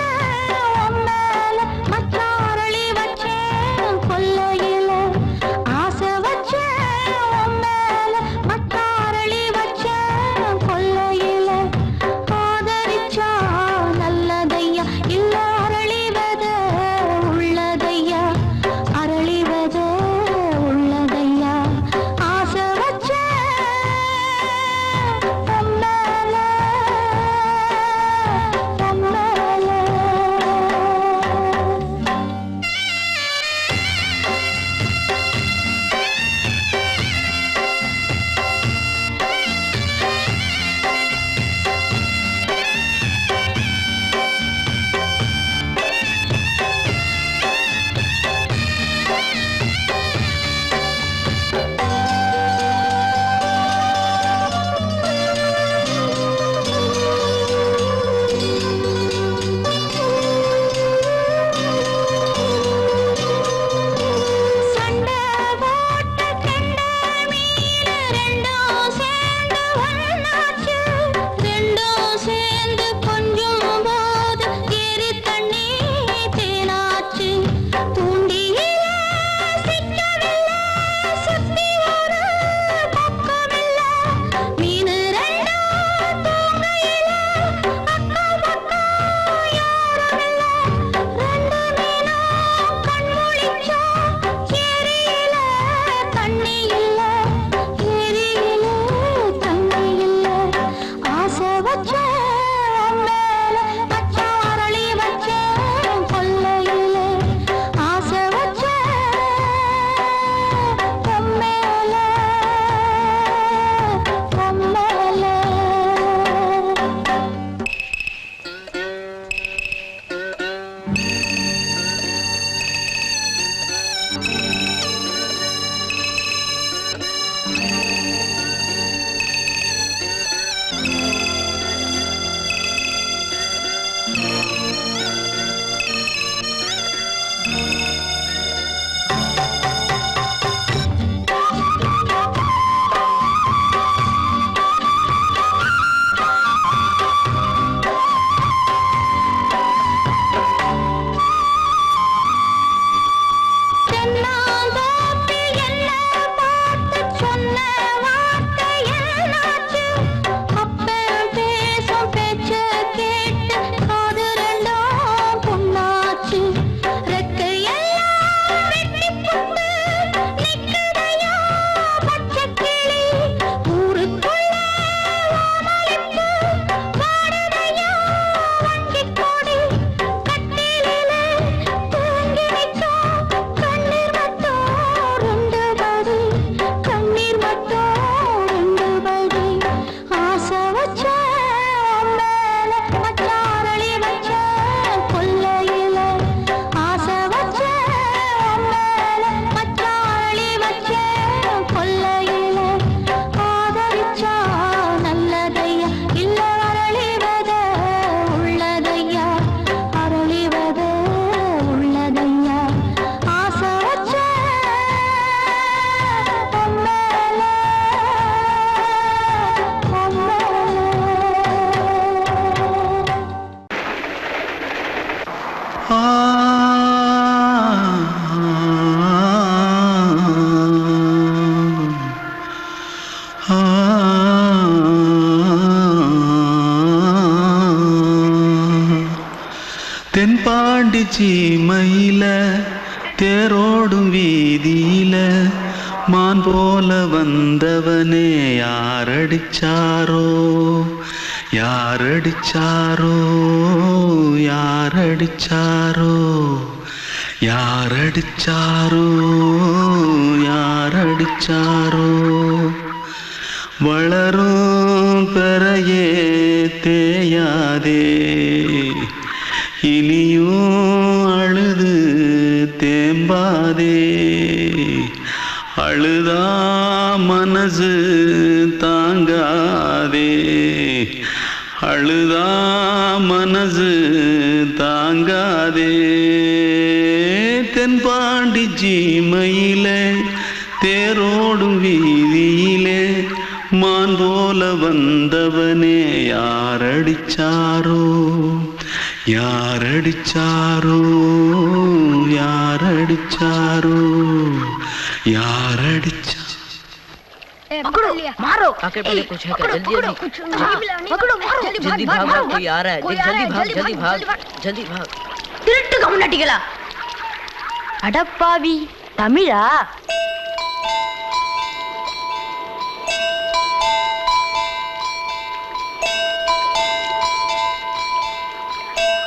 சீமையில தேரோடும் வீதியில மான் போல வந்தவனே யாரடிச்சாரோ யாரடிச்சாரோ யாரடிச்சாரோ யாரடிச்சாரோ யாரடிச்சாரோ வளரும் பெறையே தேயாதே இனியும் அழுது தேம்பாதே அழுதா மனசு தாங்காதே அழுதா மனசு தாங்காதே தென்பாண்டி சீமையிலே தேரோடும் வீதியிலே மான் போல வந்தவனே யாரடிச்சாரோ யாரடிச்சாரோ யாரடிச்சாரோ யாரடிச்சா पकड़ो मारो आके पहले कुछ है क्या जल्दी जल्दी पकड़ो मारो जल्दी भाग भाग कोई आ रहा है जल्दी भाग जल्दी भाग திருட்டு கம்முனட்டிகளா அடப்பாவி தமிழா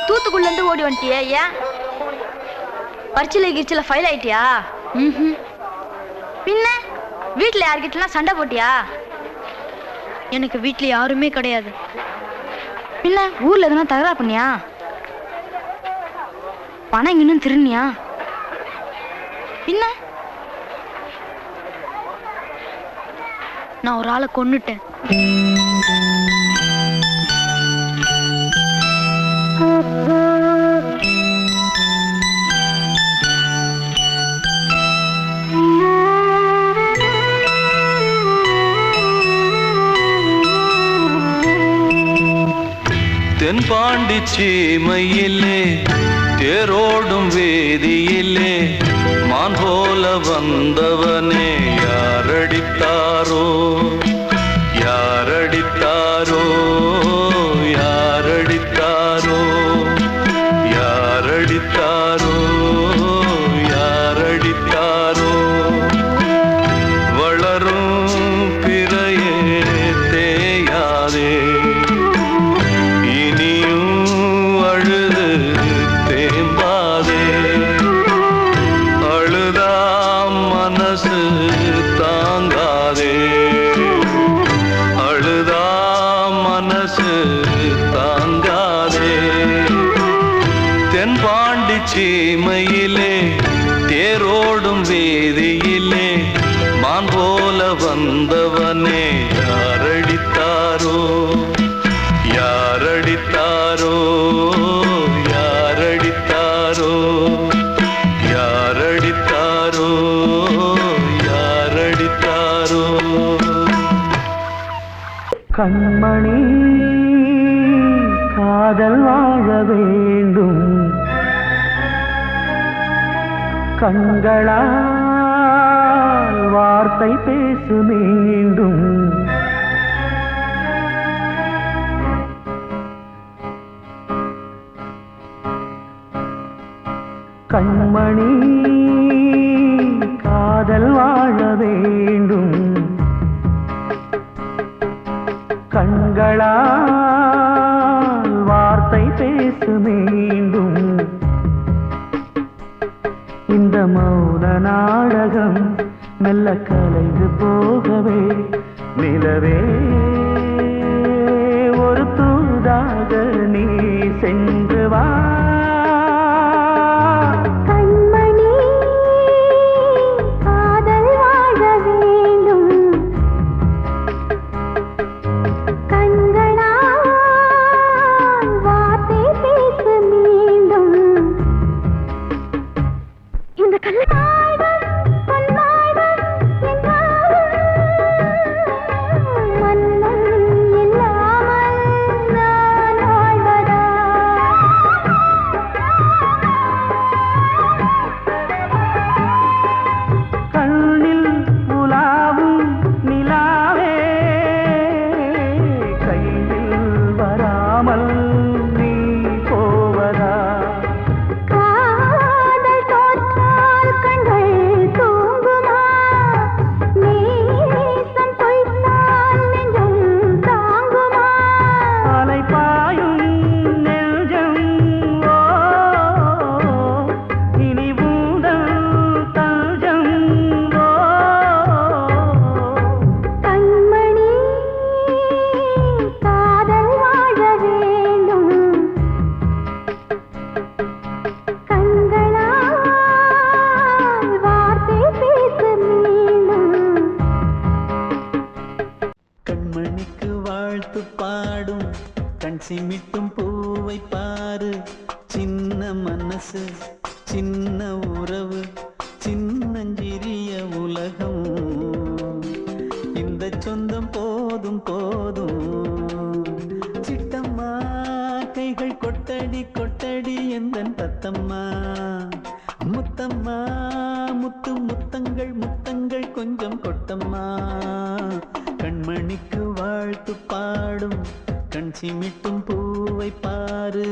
தூத்துக்குள்ள இருந்து ஓடி வந்துட்டியா ஏன் பரிச்சையில கிரிச்சில ஃபைல் ஆயிட்டியா பின்ன வீட்டுல யார்கிட்டலாம் சண்டை போட்டியா எனக்கு வீட்டுல யாருமே கிடையாது பின்ன ஊர்ல எதுனா தகராறு பண்ணியா பணம் இன்னும் திருநியா பின்ன நான் ஒரு ஆளை கொன்னுட்டேன் தென்பாண்டி சீமையிலே தேரோடும் வேதியிலே மான் போல வந்தவனே யாரடித்தாரோ யாரடித்தாரோ யாரடித்தாரோ யாரடித்தாரோ யாரடித்தாரோ வளரும் பிறையே தேயாதே தாங்காதே அழுதா மனசு தாங்காதே தென்பாண்டி சீமையிலே தேரோடும் வேதியிலே மான் போல வந்தவனே யாரடித்தாரோ யாரடித்தாரோ யாரடித்தாரோ யாரடித்தாரோ யாரடித்தாரோ கண்மணி காதல் வாழ வேண்டும் கண்களால் வார்த்தை பேசு மீண்டும் கண்மணி காதல் வாழ வேண்டும் கண்களால் வார்த்தை பேசு மீண்டும் இந்த மௌன நாடகம் மெல்ல கலைந்து போகவே நிலவே ஒரு தூதாக நீ சென்று வா மன்னம் சிமிட்டும் பூவை பாரு சின்ன மனசு சின்ன உறவு சின்னஞ்சிறிய உலகம் இந்த சொந்தம் போதும் போதும் சிட்டம்மா கைகள் கொட்டடி கொட்டடி எந்தன் தத்தம்மா முத்தம்மா முத்து முத்தங்கள் முத்தங்கள் கொஞ்சம் கொட்டம்மா கண்மணிக்கு வாழ்த்து பாடும் கண் சிமிட்டும் பூவை பாரு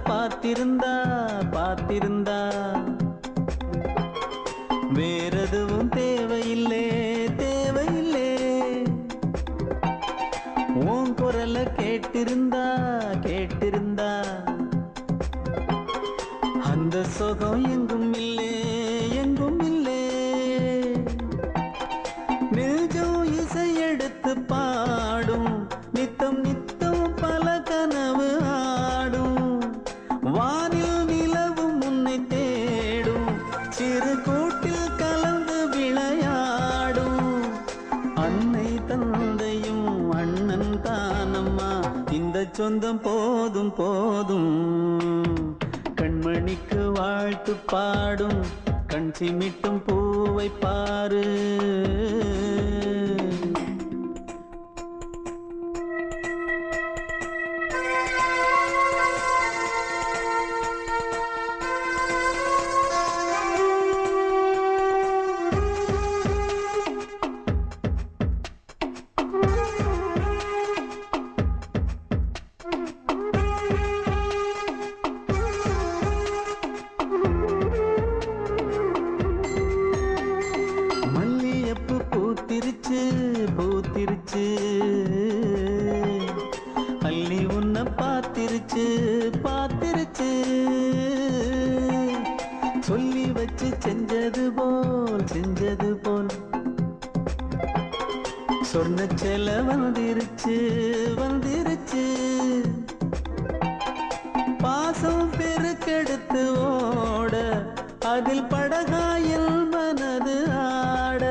பார்த்திருந்தா பார்த்திருந்தா வேறெதுவும் தேவையில்லை தேவையில்லை உன் குரல கேட்டிருந்தா கேட்டிருந்தா அந்த சுகம் எங்கும் இல்லை எங்கும் இல்லை நெஞ்சம் இசை எடுத்து பாடும் நித்தம் நித்தம் பல கனவு ஆடும் வானில் நிலவும் உன்னை தேடும் சிறு கூட்டில் கலந்து விளையாடும் அன்னை தந்தையும் அண்ணன் தானம்மா இந்த சொந்தம் போதும் போதும் கண்மணிக்கு வாழ்த்து பாடும் கண் சிமிட்டும் பூவை பாரு பூத்திருச்சு பூத்திருச்சு அள்ளி உன்னை பார்த்திருச்சு பார்த்திருச்சு சொல்லி வச்சு செஞ்சது போல் சொன்ன செல வந்துருச்சு வந்துருச்சு பாசம் பெருக்கெடுத்து ஓட அதில் படகாயில் மனது ஆட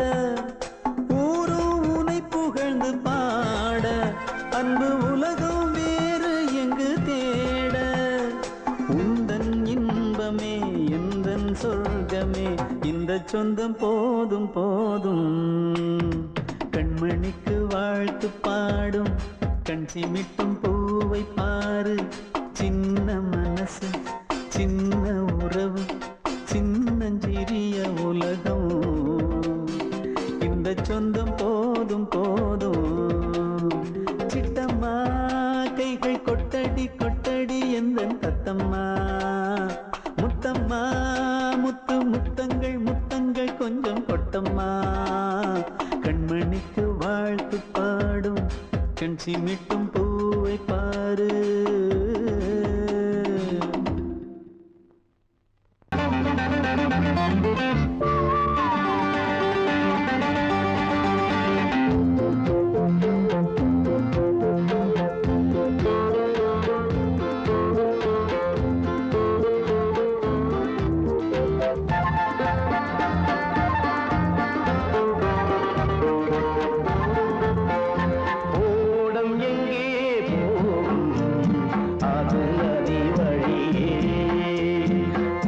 ஊரும் உனை புகழ்ந்து பாட அன்பு உலகம் வேறு எங்கு தேட உந்தன் இன்பமே எந்தன் சொர்க்கமே இந்த சொந்தம் போதும் போதும் கண்மணிக்கு வாழ்த்து பாடும் கண் சிமிட்டும் பூவை பாரு சின்ன மனசு சின்ன உறவு சின்னஞ்சிறிய உலகம் இந்த சொந்தம் போதும் போதும் சிட்டம்மா கைகள் கொட்டடி கொட்டடி எந்தன் தத்தம்மா முத்தம்மா முத்து முத்தங்கள் முத்தங்கள் கொஞ்சம் கொட்டம்மா கண்மணிக்கு வாழ்த்து பாடும் கண் சிமிட்டும் பூவை பாரு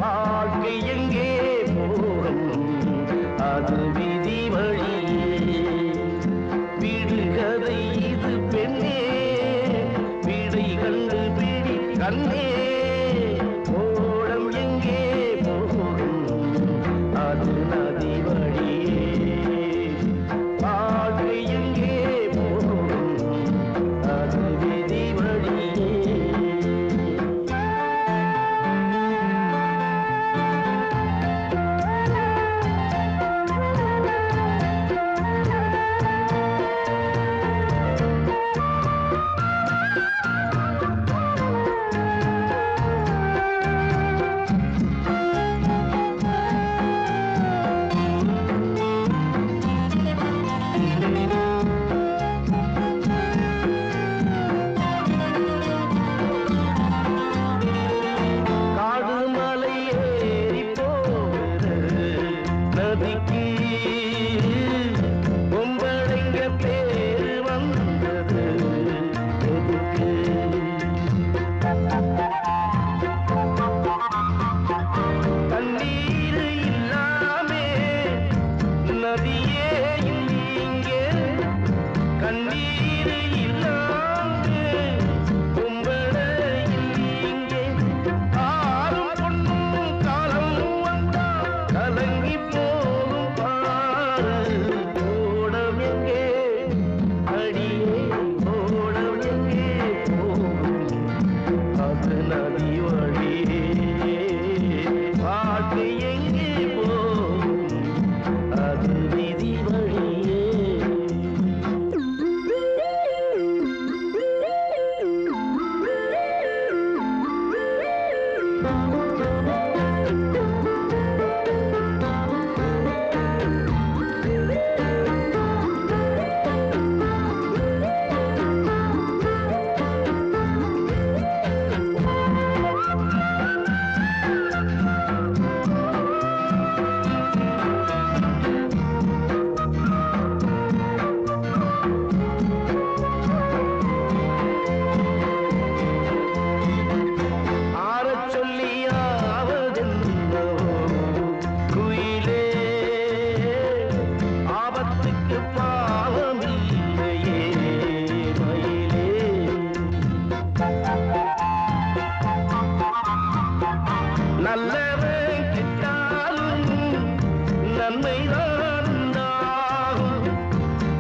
வாழ்க்கை எங்கே போகும் நதியே இங்கே கண்ணீர் இல்லாது கும்பல இங்கே ஆறும் பொண்ணும் காலம் வந்தா கலங்கி போகும் பாரு ஓடம் எங்கே அடியே ஓடம் எங்கே போகும் அது நதி வழியே பாட்டு எங்கே போகும் அது விதி வழியே நல்லவன் கெட்டாலும் நன்மைதான் உண்டாகும்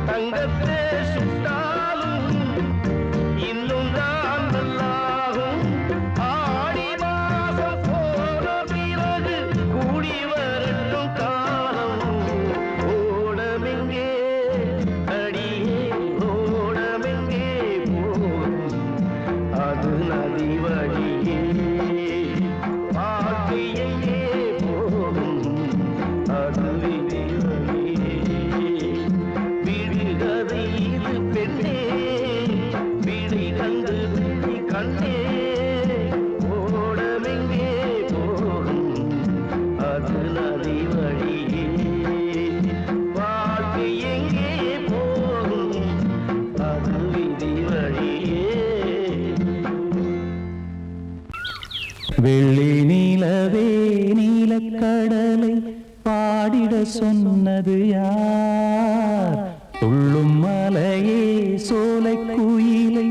தங்கத்தை சுட்டாலும் இன்னும் தான் நல்லாகும் ஆடி மாசம் போன பிறகு கூடி வரட்டும் காலம் ஓடமெங்கே அடியே ஓடமெங்கே போகும் அது நதி வழியே பாட்டு எங்கே போகும் அது விதி வழியே விடுகதை இது பெண்ணே விழி கண்டு விழி கண்டே ஓடமெங்கே போகும் அது நதி வழியே பாட்டு எங்கே போகும் அது விதி வழியே வெள்ளி நீலவே நீலக்கடலை பாடிட சொன்னது யார்? துள்ளும் மலையே சோலை குயிலை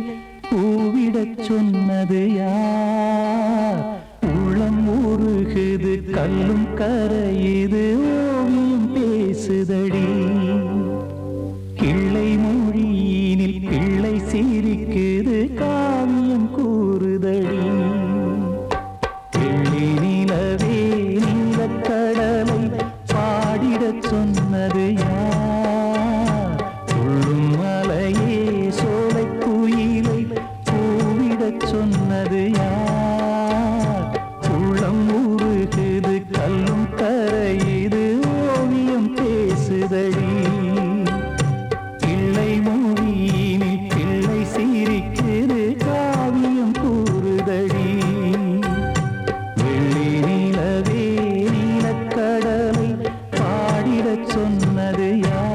கூவிடச் சொன்னது யார்? உள்ளம் உருகுது கல்லும் கரையுது ஓவியம் பேசுதடி கிள்ளை மொழியினில் பிள்ளை சிரிக்குது காவியம் கூறுதடி வெள்ளி நிலவே நீலக்கடலை பாடிடச் சொன்னது யார்? துள்ளும் மலையே சோலை குயிலை கூவிடச் சொன்னது யார்? உள்ளம் உருகுது கல்லும் கரையுது ஓவியம் பேசுதடி பிள்ளை மொழியினில் பிள்ளை சிரிக்குது காவியம் கூறுதடி வெள்ளி நிலவே நீலக்கடலை பாடிடச் சொன்னது யார்?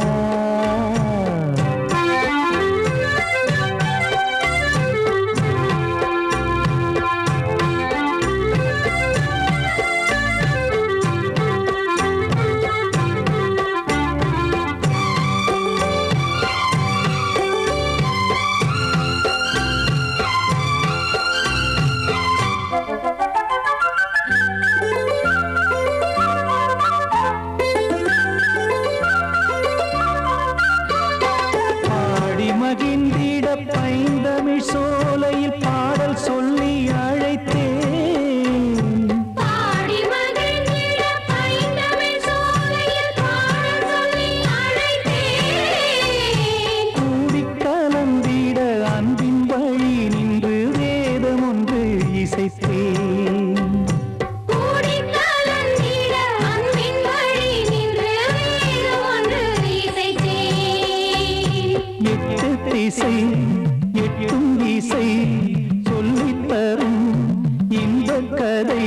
பாடி மகிழ்ந்திட பைந்தமிழ் சோலையில் பாடல் சொல்லி அழைத்தேன் பாடி மகிழ்ந்திட பைந்தமிழ் சோலையில் பாடல் சொல்லி அழைத்தேன் கூடிக் கலந்திட அன்பின் வழி நின்று வேதம் ஒன்று இசைத்தேன் கூடிக் கலந்திட அன்பின் வழி நின்று வேதம் ஒன்று இசைத்தேன் எட்டு திசை எட்டும் திசை சொல்லித் தரும் இந்த கதை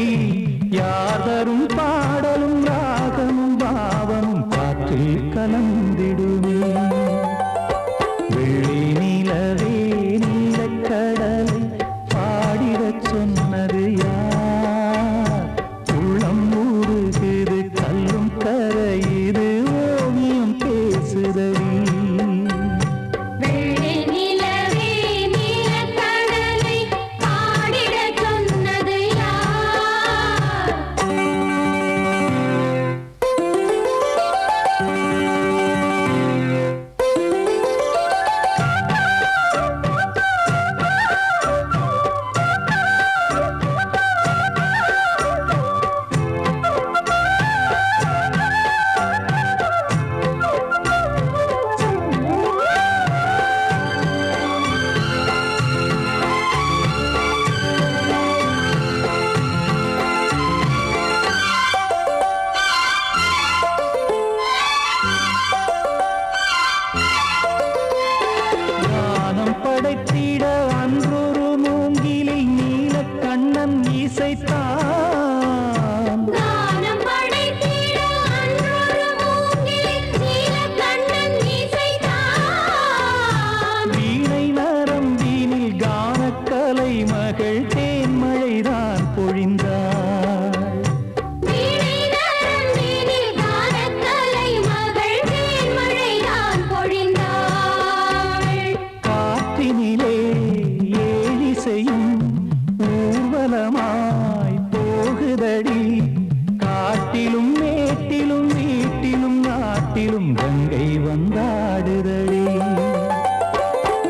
யார் தரும் பாடலும் ராகமும் பாவமும் காற்றில் கலந்திடுமே வெள்ளி நிலவே நீலக்கடலை பாடிடச் சொன்னது யார்? உள்ளம் ஊறுகுது கல்லும் கரையுது ஓவியம் கங்கை வந்தாடுதடி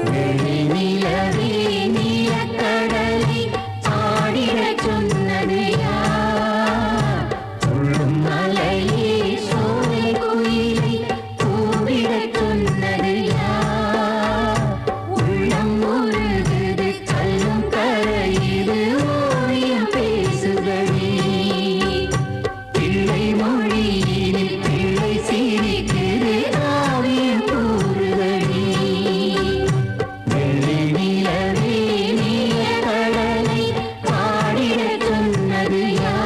வெள்ளி நிலவே நீலக்கடலை ஆடிடச் சொன்னது யார்? துள்ளும் மலையே சோலை குயிலை கூவிடச் சொன்னது யார்? உள்ளம் உருகுது கல்லும் கரையுது ஓவியம் பேசுதடி பிள்ளை மொழியினில் பிள்ளை சிரிக்குது காவியம் கூறுதடி வெள்ளி நிலவே நீலக்கடலை பாடிடச் சொன்னது யார்?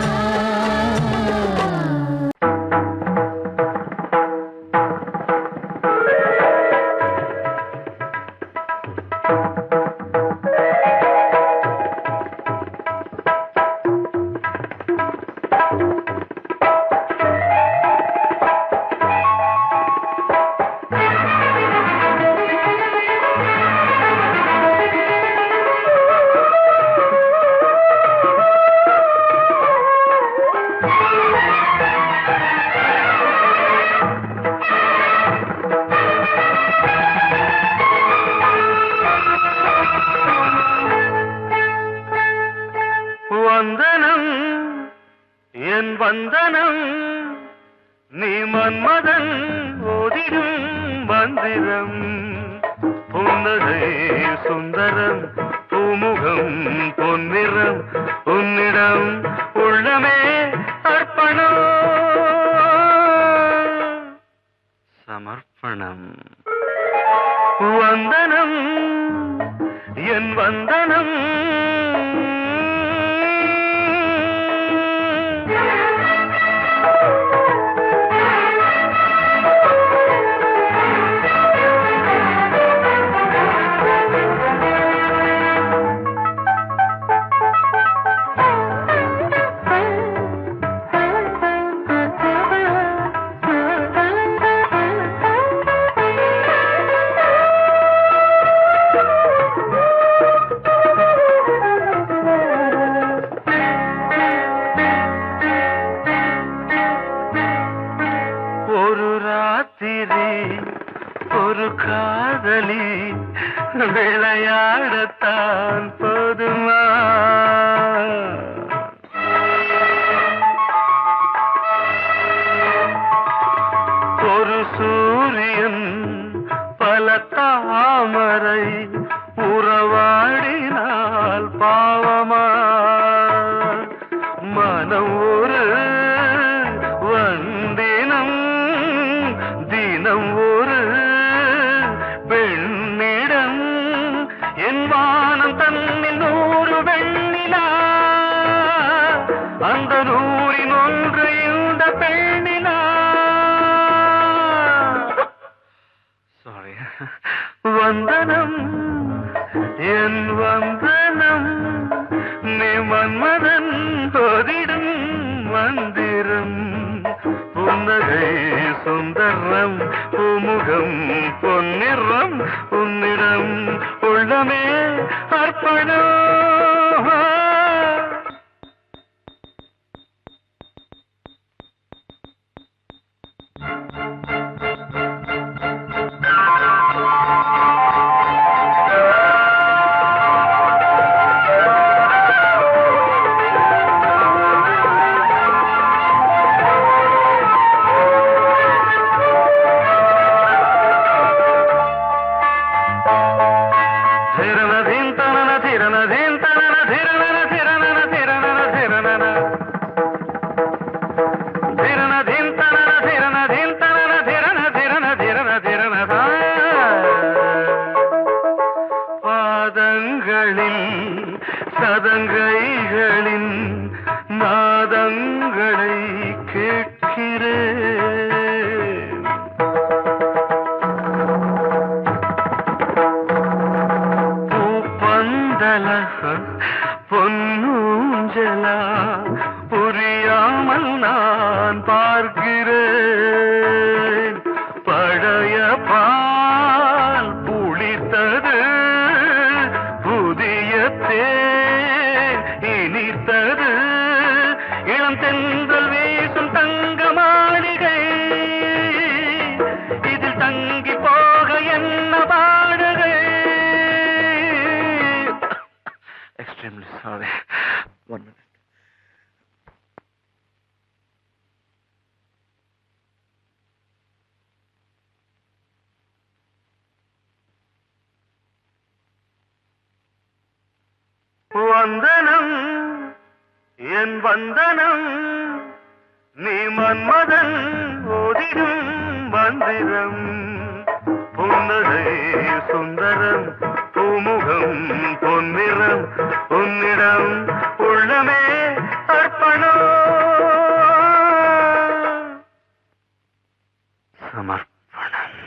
வந்தனம் என் வந்தனம் நீ மன்மதன் ஓதிடும் மந்திரம் புன்னகை சுந்தரம் பூமுகம் பொன்னிறம் உன்னிடம் உள்ளமே அர்ப்பணம் சமர்ப்பணம் வந்தனம் என் வந்தனம் ஒரு ராத்திரி ஒரு காதலி விளையாடத்தான் போதுமா ஒரு சூரியன் பல தாமரை உறவாடினால் பாவமா மனம் ஒரு வந்தினம் தினம் ஒரு பெண்ணிடம் என் வானம் தன்னில் 100 வெண்ணிலா அந்த 100ன் ஒன்று இந்த பெண்ணிலா சாரி வந்தனம் என் வந்தனம் நீ மன்மதன் ஓதிடும் மந்திரம் புன்னகை சுந்தரம் பூமுகம் பொன்னிறம் உன்னிடம் உள்ளமே அர்ப்பணம் சதங்கைகளின் நாதங்களை கேட்கிறேன் பூப்பந்தல பொன்னூஞ்சலா புரியாமல் நான் பார்க்கிறேன் பழைய பால் புளித்தது புதிய தேன் இனித்தது இளம் தென்றல் வீசும் தங்க மாளிகை வந்தனம் என் வந்தனம் நீ மன்மதன் ஓதிடும் மந்திரம் புன்னகை சுந்தரம் பூமுகம் பொன்னிறம் உன்னிடம் உள்ளமே அர்ப்பணம் சமர்ப்பணம்